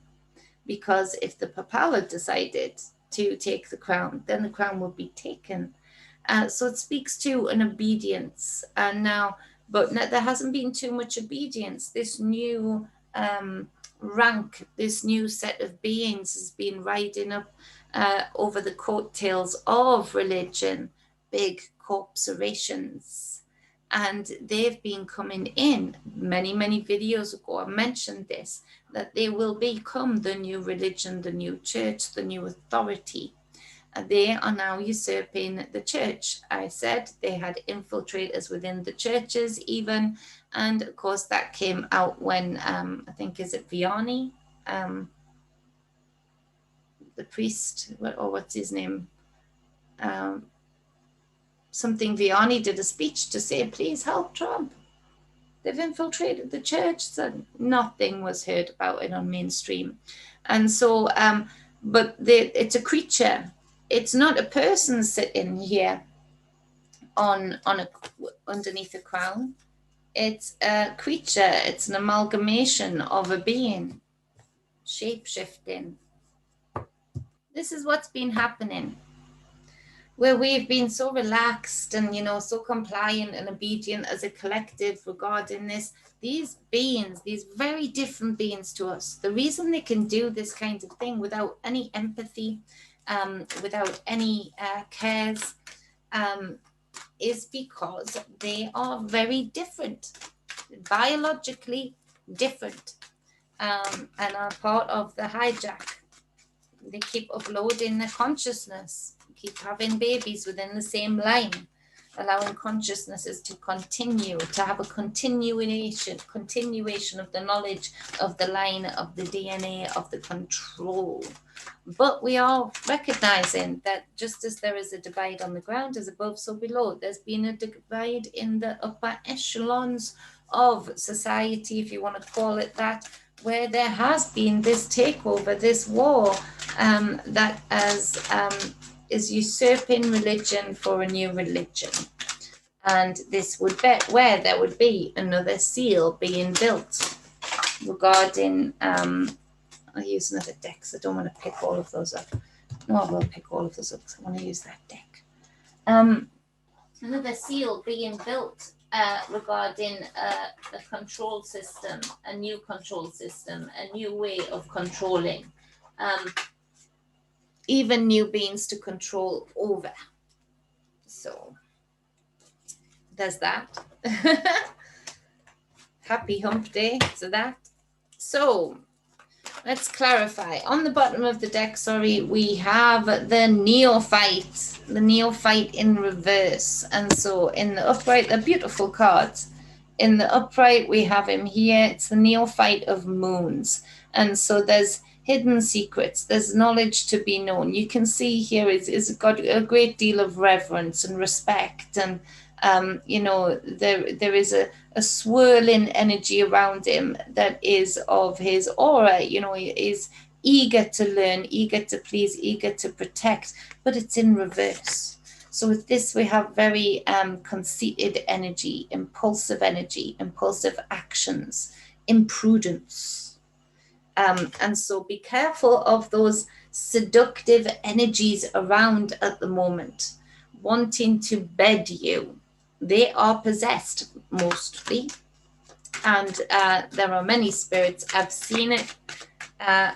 Because if the Papala decided to take the crown, then the crown would be taken. So it speaks to an obedience. And now, but there hasn't been too much obedience. This new rank, this new set of beings has been riding up over the coattails of religion, big corporations. And they've been coming in. Many, many videos ago, I mentioned this, that they will become the new religion, the new church, the new authority. They are now usurping the church. I said they had infiltrators within the churches even. And of course, that came out when, I think, is it Vianney? The priest, or what's his name? Something Vianney did a speech to say, please help Trump. They've infiltrated the church. So nothing was heard about it on mainstream. And so, but it's a creature. It's not a person sitting here on underneath a crown. It's a creature. It's an amalgamation of a being, shape-shifting. This is what's been happening, where we've been so relaxed and, you know, so compliant and obedient as a collective regarding this. These beings, these very different beings to us, the reason they can do this kind of thing without any empathy, without any cares, is because they are very different, biologically different, and are part of the hijack. They keep uploading their consciousness, keep having babies within the same line. allowing consciousnesses to continue, to have a continuation of the knowledge of the line of the DNA of the control. But we are recognizing that just as there is a divide on the ground as above, so below, there's been a divide in the upper echelons of society, if you want to call it that, where there has been this takeover, this war that is usurping religion for a new religion. And this would be where there would be another seal being built regarding, I'll use another deck because I don't want to pick all of those up. No, I will pick all of those up because I want to use that deck. Another seal being built regarding a control system, a new control system, a new way of controlling, even new beings to control over. So there's that. Happy hump day to that. So let's clarify. On the bottom of the deck, we have the neophyte in reverse. And so in the upright, they're beautiful cards. In the upright, we have him here. It's the neophyte of moons. And so there's hidden secrets. There's knowledge to be known. You can see here is got a great deal of reverence and respect. And, there is a swirling energy around him that is of his aura. He is eager to learn, eager to please, eager to protect, but it's in reverse. So with this, we have very conceited energy, impulsive actions, imprudence. And so be careful of those seductive energies around at the moment, wanting to bed you. They are possessed mostly. And there are many spirits, I've seen it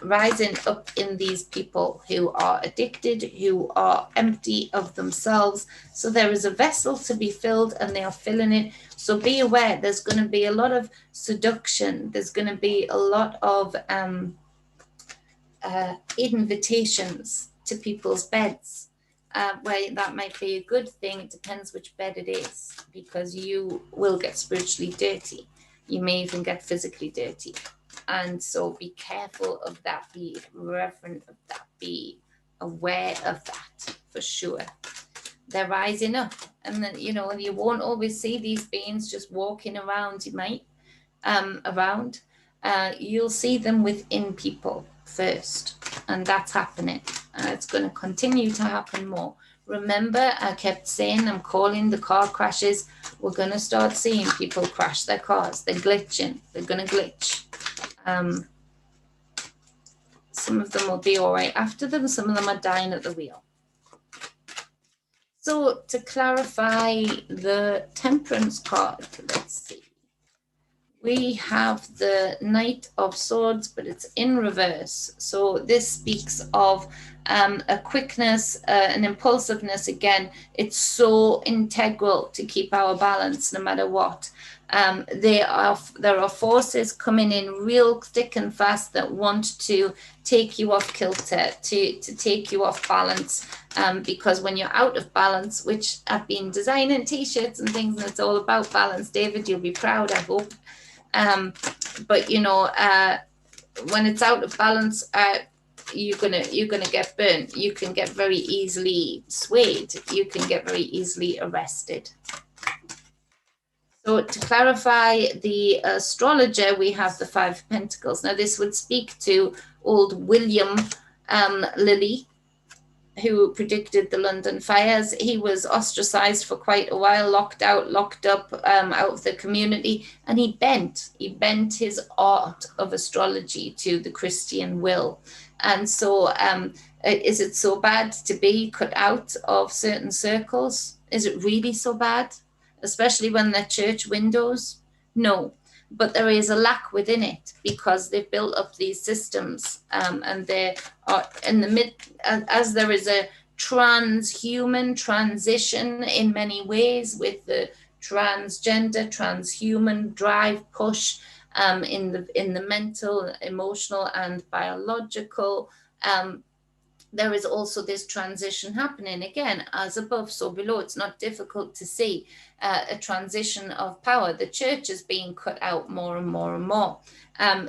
rising up in these people who are addicted, who are empty of themselves. So there is a vessel to be filled and they are filling it. So be aware, there's going to be a lot of seduction. There's going to be a lot of invitations to people's beds. Where that might be a good thing. It depends which bed it is, because you will get spiritually dirty. You may even get physically dirty. And so be careful of that, be reverent of that, be aware of that for sure. They're rising up. And then, you won't always see these beings just walking around. You might around. You'll see them within people first. And that's happening. It's going to continue to happen more. Remember, I kept saying, I'm calling the car crashes. We're going to start seeing people crash their cars. They're glitching. They're going to glitch. Some of them will be all right after them. Some of them are dying at the wheel. So to clarify the Temperance card, let's see. We have the Knight of Swords, but it's in reverse. So this speaks of a quickness, an impulsiveness. Again, it's so integral to keep our balance no matter what. There are forces coming in real thick and fast that want to take you off kilter, to take you off balance, because when you're out of balance, which I've been designing t-shirts and things, and it's all about balance, David, you'll be proud, I hope. But when it's out of balance, you're gonna get burnt. You can get very easily swayed. You can get very easily arrested. So to clarify the astrologer, we have the Five of Pentacles. Now this would speak to old William Lilly, who predicted the London fires. He was ostracized for quite a while, locked up out of the community, and he bent his art of astrology to the Christian will. And so is it so bad to be cut out of certain circles? Is it really so bad? Especially when they're church windows? No. But there is a lack within it because they've built up these systems, and they are in the mid, as there is a transhuman transition in many ways with the transgender, transhuman drive push in the mental, emotional, and biological there is also this transition happening again, as above, so below. It's not difficult to see a transition of power. The church is being cut out more and more and more.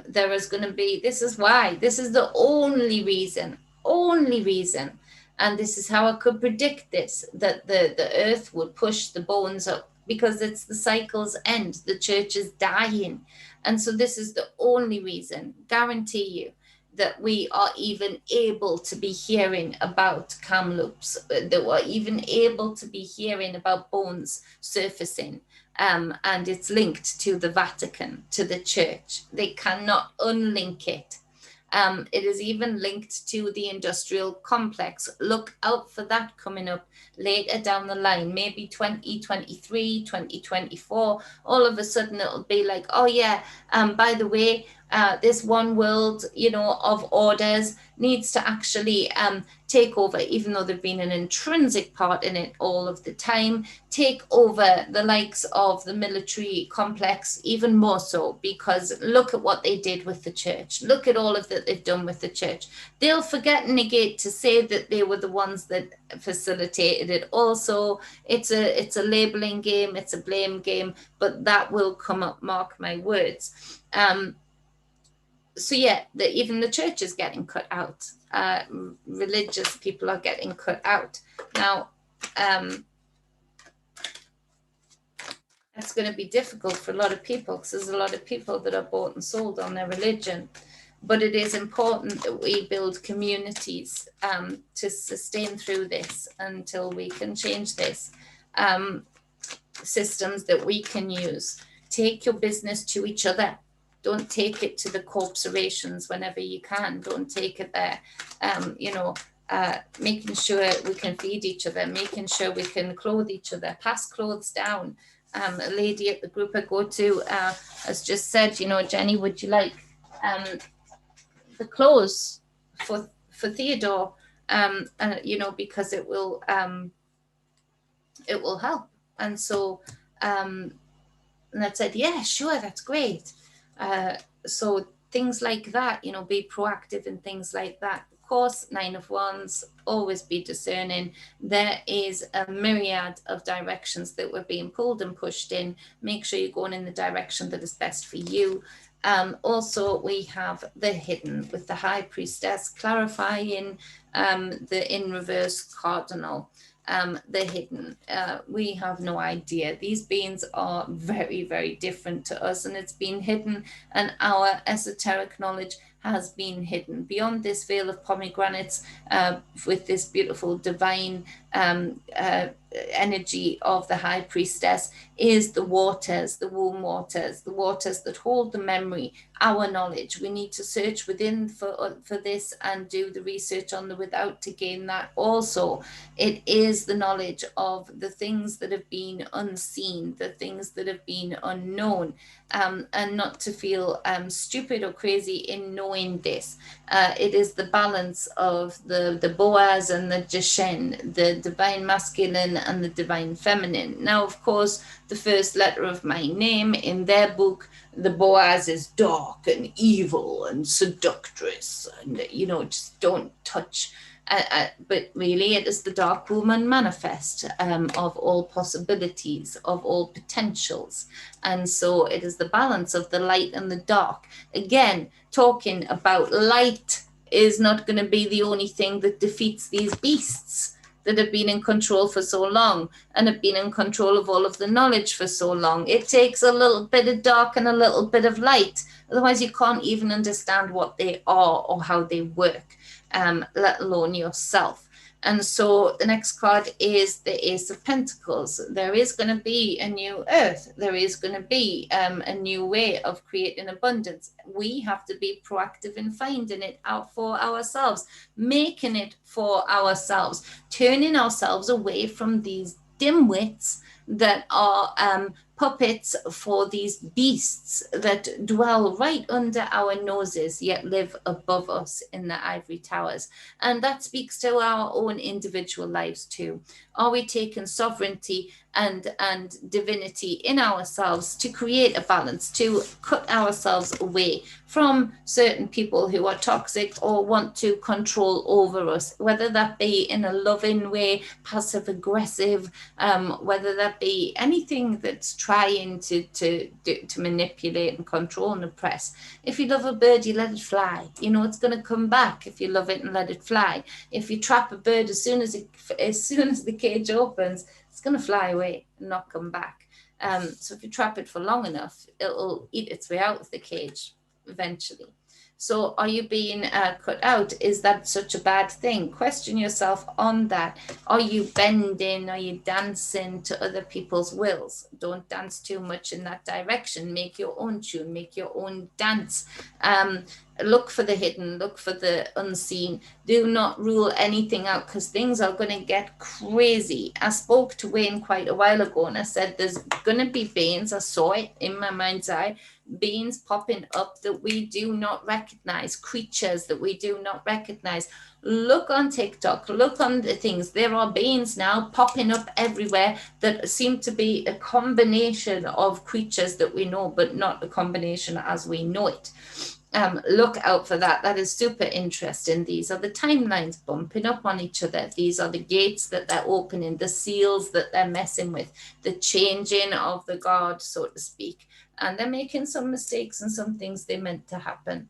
There is going to be, this is why, this is the only reason, and this is how I could predict this, that the earth would push the bones up, because it's the cycle's end. The church is dying. And so this is the only reason, guarantee you, that we are even able to be hearing about Kamloops, that we're even able to be hearing about bones surfacing. And it's linked to the Vatican, to the church. They cannot unlink it. It is even linked to the industrial complex. Look out for that coming up later down the line, maybe 2023, 2024. All of a sudden it'll be like, oh yeah, by the way, this one world, of orders needs to actually take over, even though there've been an intrinsic part in it all of the time, take over the likes of the military complex even more so, because look at what they did with the church. Look at all of that they've done with the church. They'll forget and negate to say that they were the ones that facilitated it. Also, it's a labeling game, it's a blame game, but that will come up, mark my words. So yeah, even the church is getting cut out. Religious people are getting cut out. Now, that's going to be difficult for a lot of people, because there's a lot of people that are bought and sold on their religion. But it is important that we build communities to sustain through this until we can change this. Systems that we can use. Take your business to each other. Don't take it to the corporations whenever you can. Don't take it there. Making sure we can feed each other, making sure we can clothe each other, pass clothes down. A lady at the group I go to has just said, Jenny, would you like the clothes for Theodore? Because it will help. And so, and I said, yeah, sure, that's great. So things like that, be proactive in things like that. Of course, 9 of Wands, always be discerning. There is a myriad of directions that we're being pulled and pushed in. Make sure you're going in the direction that is best for you. Also, we have the hidden with the High Priestess clarifying the in reverse cardinal. The hidden, we have no idea. These beings are very, very different to us, and it's been hidden, and our esoteric knowledge has been hidden beyond this veil of pomegranates, with this beautiful divine energy of the High Priestess, is the waters, the womb waters, the waters that hold the memory, our knowledge. We need to search within for this and do the research on the without to gain that also. It is the knowledge of the things that have been unseen, the things that have been unknown, and not to feel stupid or crazy in knowing this. It is the balance of the Boaz and the Jeshen, the divine masculine and the divine feminine. Now, of course, the first letter of my name in their book, the Boaz is dark and evil and seductress, and just don't touch. But really, it is the dark woman manifest of all possibilities, of all potentials. And so it is the balance of the light and the dark. Again, talking about light is not going to be the only thing that defeats these beasts that have been in control for so long and have been in control of all of the knowledge for so long. It takes a little bit of dark and a little bit of light. Otherwise, you can't even understand what they are or how they work, let alone yourself. And so the next card is the Ace of Pentacles. There is going to be a new earth. There is going to be a new way of creating abundance. We have to be proactive in finding it out for ourselves, making it for ourselves, turning ourselves away from these dimwits that are puppets for these beasts that dwell right under our noses, yet live above us in the ivory towers. And that speaks to our own individual lives too. Are we taking sovereignty and divinity in ourselves to create a balance, to cut ourselves away from certain people who are toxic or want to control over us, whether that be in a loving way, passive aggressive, whether that be anything that's trying to manipulate and control and oppress. If you love a bird, you let it fly. It's going to come back if you love it and let it fly. If you trap a bird, as soon as the cage opens, it's going to fly away and not come back. So if you trap it for long enough, it'll eat its way out of the cage eventually. So are you being cut out? Is that such a bad thing? Question yourself on that. Are you bending? Are you dancing to other people's wills? Don't dance too much in that direction. Make your own tune, make your own dance. Look for the hidden, look for the unseen. Do not rule anything out, because things are going to get crazy. I spoke to Wayne quite a while ago and I said there's going to be beings, I saw it in my mind's eye, beings popping up that we do not recognize, creatures that we do not recognize. Look on TikTok, look on the things. There are beings now popping up everywhere that seem to be a combination of creatures that we know, but not a combination as we know it. Look out for that. That is super interesting. These are the timelines bumping up on each other. These are the gates that they're opening, the seals that they're messing with, the changing of the guard, so to speak. And they're making some mistakes and some things they meant to happen.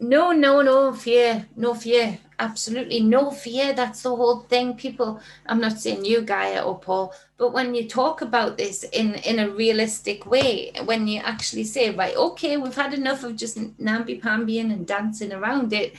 No fear. No fear. Absolutely no fear. That's the whole thing. People, I'm not saying you, Gaia or Paul, but when you talk about this in a realistic way, when you actually say, right, okay, we've had enough of just namby-pambying and dancing around it.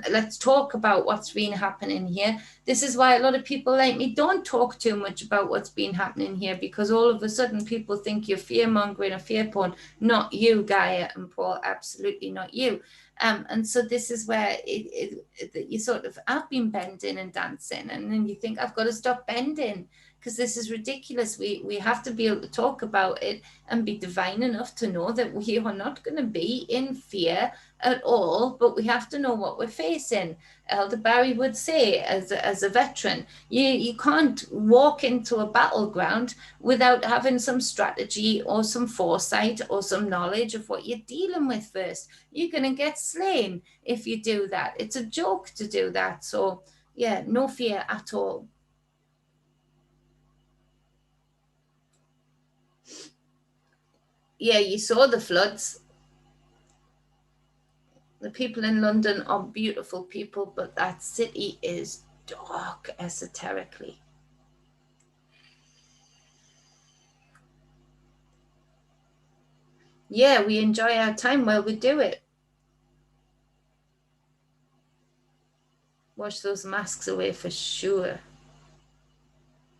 Let's talk about what's been happening here. This is why a lot of people like me don't talk too much about what's been happening here, because all of a sudden people think you're fear-mongering or fear porn. Not you, Gaia and Paul, absolutely not you. And so this is where you sort of, I've been bending and dancing, and then you think, I've got to stop bending because this is ridiculous. We have to be able to talk about it and be divine enough to know that we are not going to be in fear at all, but we have to know what we're facing. Elder Barry would say, as a veteran, you can't walk into a battleground without having some strategy or some foresight or some knowledge of what you're dealing with first. You're going to get slain if you do that. It's a joke to do that. So yeah, no fear at all. Yeah, you saw the floods. The people in London are beautiful people, but that city is dark esoterically. Yeah, we enjoy our time while we do it. Wash those masks away for sure.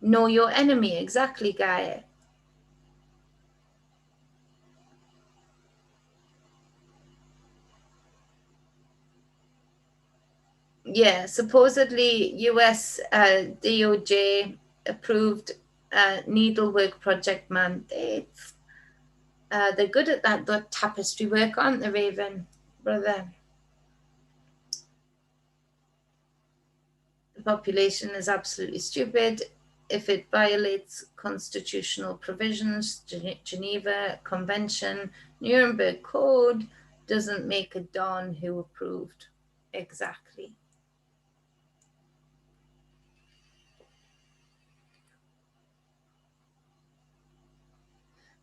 Know your enemy, exactly, Gaia. Yeah, supposedly US DOJ approved needlework project mandates. They're good at that tapestry work, aren't they, Raven, brother? The population is absolutely stupid. If it violates constitutional provisions, Geneva Convention, Nuremberg Code, doesn't make a darn who approved. Exactly.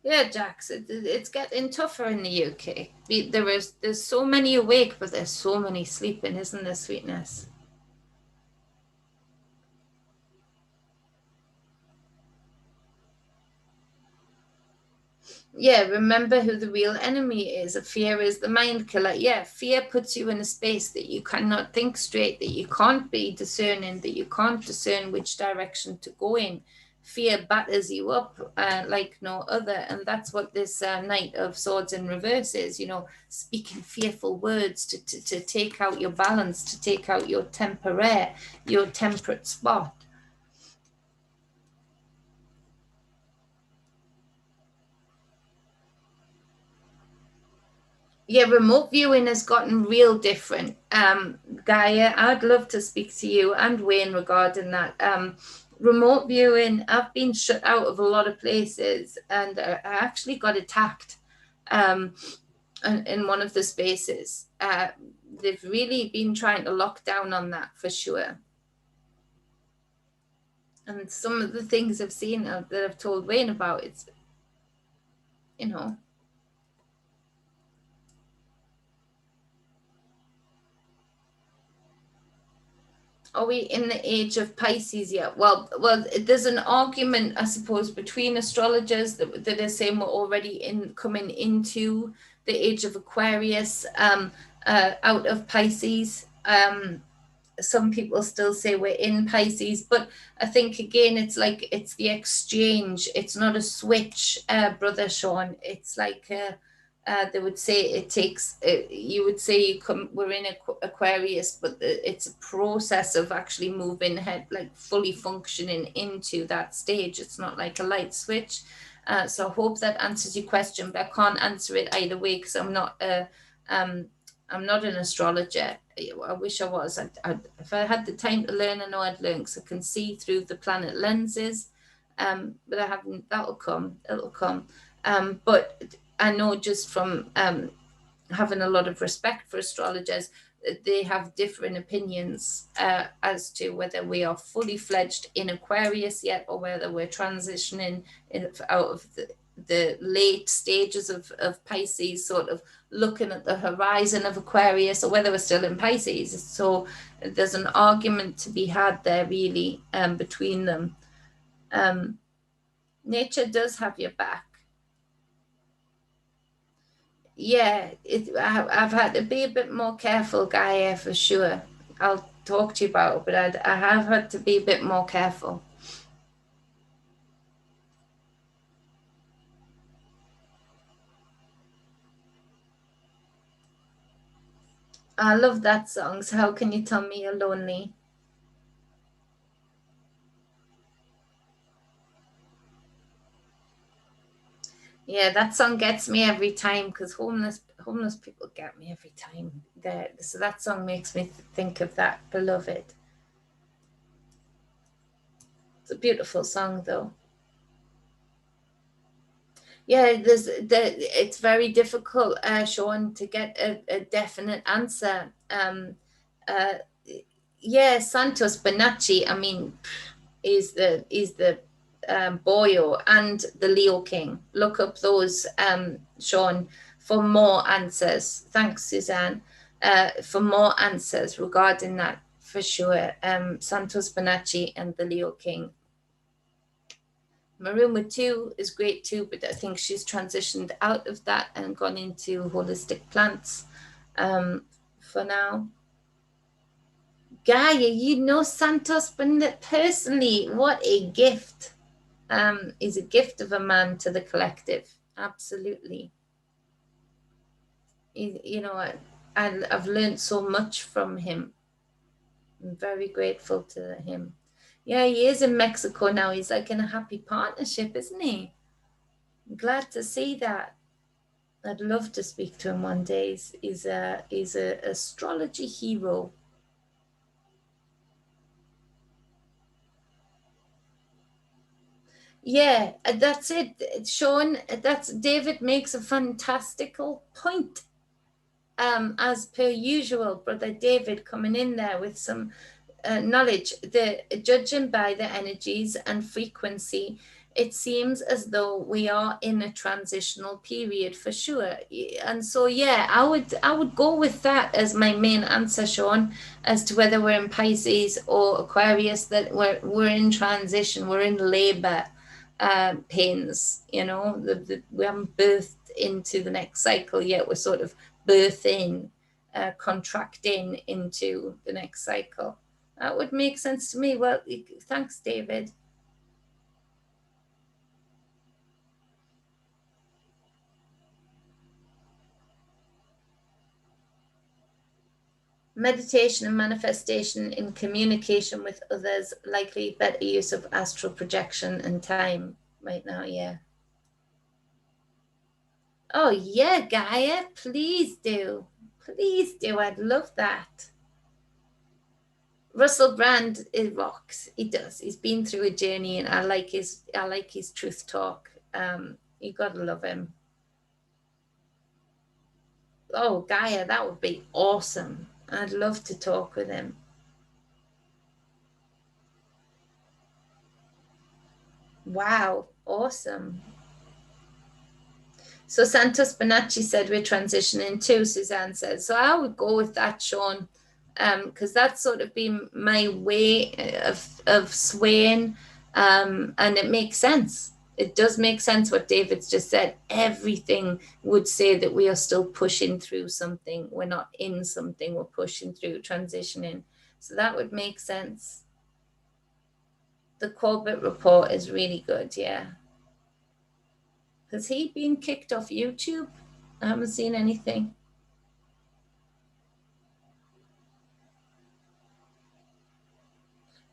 Yeah, Jax, it's getting tougher in the UK. There's so many awake, but there's so many sleeping, isn't there, sweetness? Yeah, remember who the real enemy is. Fear is the mind killer. Yeah, fear puts you in a space that you cannot think straight, that you can't be discerning, that you can't discern which direction to go in. Fear batters you up like no other. And that's what this Knight of Swords in reverse is, speaking fearful words to take out your balance, to take out your temperate spot. Yeah, remote viewing has gotten real different. Gaia, I'd love to speak to you and Wayne regarding that. remote viewing. I've been shut out of a lot of places, and I actually got attacked in one of the spaces. They've really been trying to lock down on that for sure. And some of the things I've seen that I've told Wayne about, it's, you know, are we in the age of Pisces yet? Well, there's an argument, I suppose, between astrologers that are saying we're already coming into the age of Aquarius, out of Pisces. Some people still say we're in Pisces, but I think again it's like it's the exchange. It's not a switch, brother Sean. It's like they would say it takes. You would say we're in Aquarius, but it's a process of actually moving head, like fully functioning into that stage. It's not like a light switch. So I hope that answers your question, but I can't answer it either way because I'm not I'm not an astrologer. I wish I was. If I had the time to learn, I know I'd learn because I can see through the planet lenses. But I haven't. That'll come. It'll come. But I know just from having a lot of respect for astrologers, they have different opinions as to whether we are fully fledged in Aquarius yet, or whether we're transitioning out of the late stages of Pisces, sort of looking at the horizon of Aquarius, or whether we're still in Pisces. So there's an argument to be had there, really, between them. Nature does have your back. Yeah, I've had to be a bit more careful, Gaia, for sure. I'll talk to you about it, but I have had to be a bit more careful. I love that song. So how can you tell me you're lonely? Yeah, that song gets me every time because homeless people get me every time. So that song makes me think of that beloved. It's a beautiful song, though. Yeah, it's very difficult, Sean, to get a definite answer. Uh, yeah, Santos Bonacci. I mean, is the Boyo and the Leo King. Look up those, Sean, for more answers. Thanks, Suzanne, for more answers regarding that for sure. Santos Bonacci and the Leo King. Maruma too is great too, but I think she's transitioned out of that and gone into holistic plants for now. Gaia, you know Santos personally. What a gift. Is a gift of a man to the collective. Absolutely. You know, I've learned so much from him. I'm very grateful to him. Yeah, he is in Mexico now. He's like in a happy partnership, isn't he? I'm glad to see that. I'd love to speak to him one day. He's a astrology hero. Yeah, that's it, Sean. That's David makes a fantastical point. As per usual, brother David coming in there with some knowledge. The judging by the energies and frequency, it seems as though we are in a transitional period for sure. And so yeah, I would go with that as my main answer, Sean, as to whether we're in Pisces or Aquarius, that we're in transition, we're in labor pains, we haven't birthed into the next cycle yet. We're sort of birthing, contracting into the next cycle. That would make sense to me. Well, thanks, David. Meditation and manifestation in communication with others, likely better use of astral projection and time right now, yeah. Oh, yeah, Gaia, please do. Please do. I'd love that. Russell Brand, it rocks. He does. He's been through a journey, and I like his truth talk. You gotta love him. Oh, Gaia, that would be awesome. I'd love to talk with him. Wow, awesome. So Santos Bonacci said we're transitioning too, Suzanne says. So I would go with that, Sean, because that's sort of been my way of swaying, and it makes sense. It does make sense what David's just said. Everything would say that we are still pushing through something. We're not in something, we're pushing through, transitioning. So that would make sense. The Corbett report is really good, yeah. Has he been kicked off YouTube? I haven't seen anything.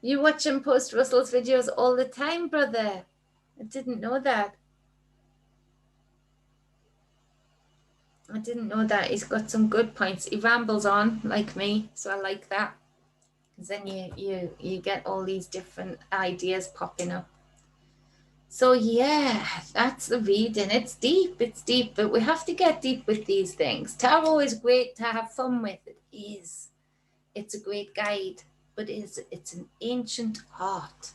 You watch him post Russell's videos all the time, brother. I didn't know that. I didn't know that. He's got some good points. He rambles on like me, so I like that. Because then you get all these different ideas popping up. So yeah, that's the reading. It's deep, but we have to get deep with these things. Tarot is great to have fun with. It is. It's a great guide, but it's an ancient art.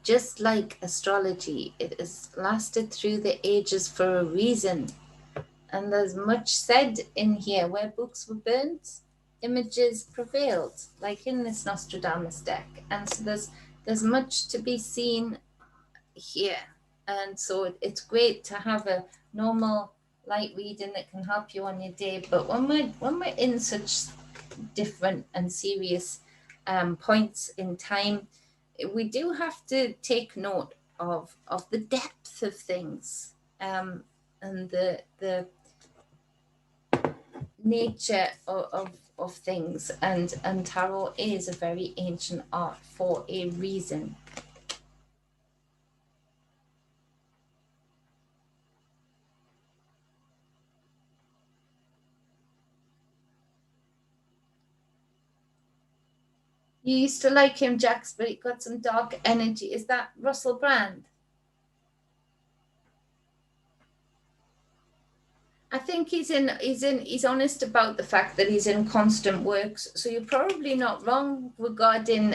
Just like astrology, it has lasted through the ages for a reason. And there's much said in here where books were burnt, images prevailed, like in this Nostradamus deck. And so there's much to be seen here. And so it's great to have a normal light reading that can help you on your day. But when we're in such different and serious points in time, we do have to take note of the depth of things, and the nature of things, and tarot is a very ancient art for a reason. You used to like him, Jax, but he got some dark energy. Is that Russell Brand? I think he's honest about the fact that he's in constant works. So you're probably not wrong regarding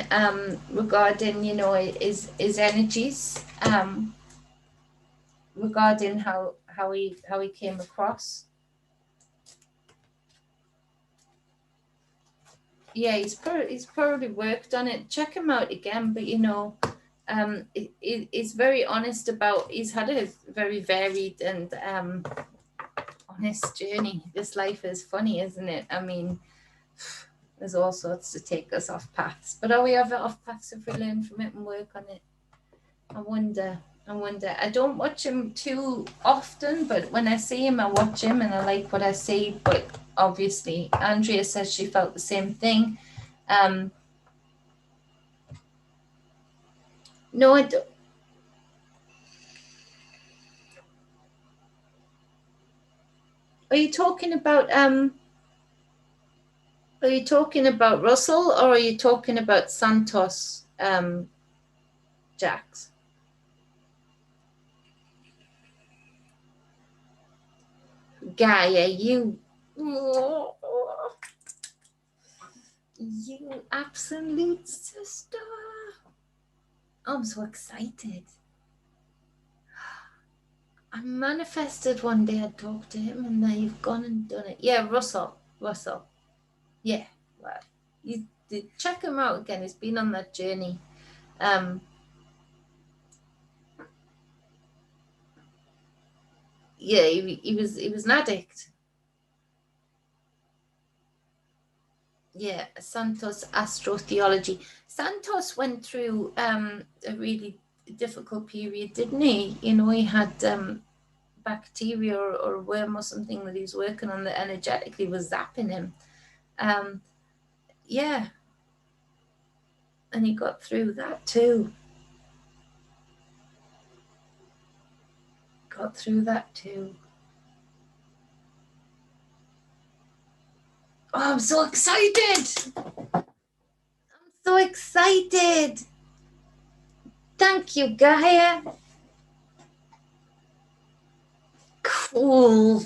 his energies, regarding how he came across. Yeah, he's probably worked on it. Check him out again, but he's very honest about. He's had a very varied and honest journey. This life is funny, isn't it? I mean, there's all sorts to take us off paths, but are we ever off paths if we learn from it and work on it? I wonder. I don't watch him too often, but when I see him, I watch him and I like what I see. But obviously, Andrea says she felt the same thing. No, I don't. Are you talking about Russell, or are you talking about Santos, Jax? Gaia, you absolute sister. I'm so excited. I manifested one day I'd talk to him, and now you've gone and done it. Yeah, Russell. Yeah, well, you check him out again. He's been on that journey. Yeah, he was an addict. Yeah, Santos astrotheology. Santos went through a really difficult period, didn't he? He had bacteria or a worm or something that he's working on that energetically was zapping him. Yeah, and he got through that too. Oh, I'm so excited. so excited. Thank you, Gaia. Cool.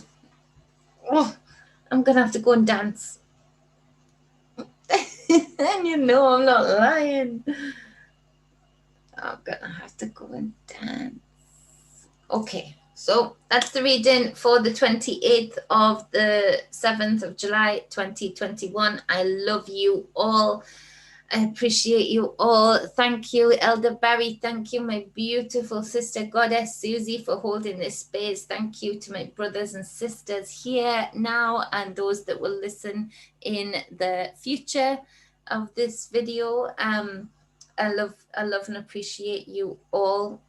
Oh, I'm going to have to go and dance. And you know I'm not lying. I'm going to have to go and dance. Okay, so that's the reading for the 28th of the 7th of July, 2021. I love you all. I appreciate you all. Thank you, Elder Barry. Thank you, my beautiful sister Goddess Susie, for holding this space. Thank you to my brothers and sisters here now and those that will listen in the future of this video. I love and appreciate you all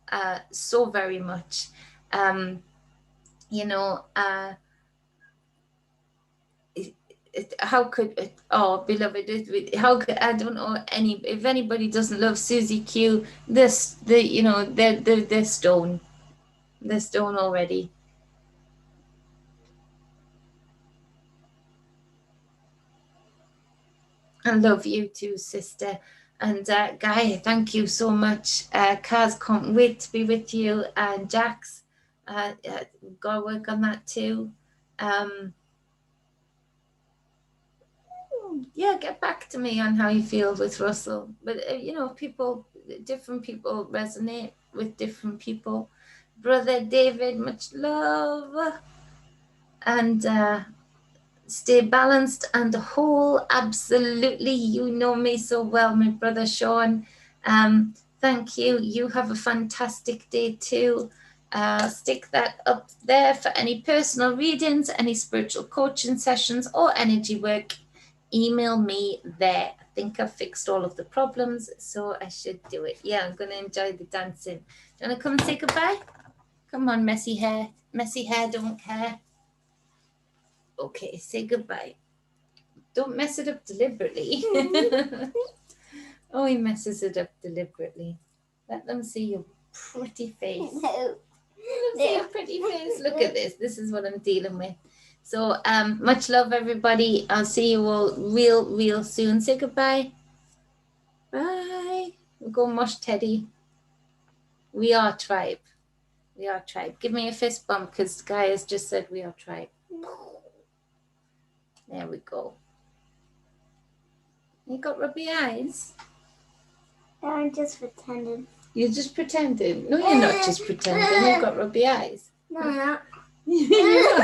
so very much. You know, how could it, oh beloved, how could, I don't know if anybody doesn't love Susie Q, you know, they're stone already. I love you too, sister. And Guy, thank you so much. Kaz, can't wait to be with you. And Jax, gotta work on that too. Yeah, get back to me on how you feel with Russell. But you know, different people resonate with different people. Brother David, much love. And stay balanced and whole. Absolutely. You know me so well, my brother Sean. Thank you. You have a fantastic day too. Stick that up there for any personal readings, any spiritual coaching sessions, or energy work. Email me there. I think I've fixed all of the problems, so I should do it. Yeah, I'm going to enjoy the dancing. Do you want to come and say goodbye? Come on, messy hair. Messy hair, don't care. Okay, say goodbye. Don't mess it up deliberately. Oh, he messes it up deliberately. Let them see your pretty face. No. Let them see your pretty face. Look at this. This is what I'm dealing with. So, much love, everybody. I'll see you all real soon. Say goodbye. Bye. We'll go mush Teddy. We are tribe. We are tribe. Give me a fist bump because Guy has just said we are tribe. There we go. You got rubby eyes? No, I'm just pretending. You're just pretending? No, you're not just pretending. You've got rubby eyes. No, I'm not. You're not.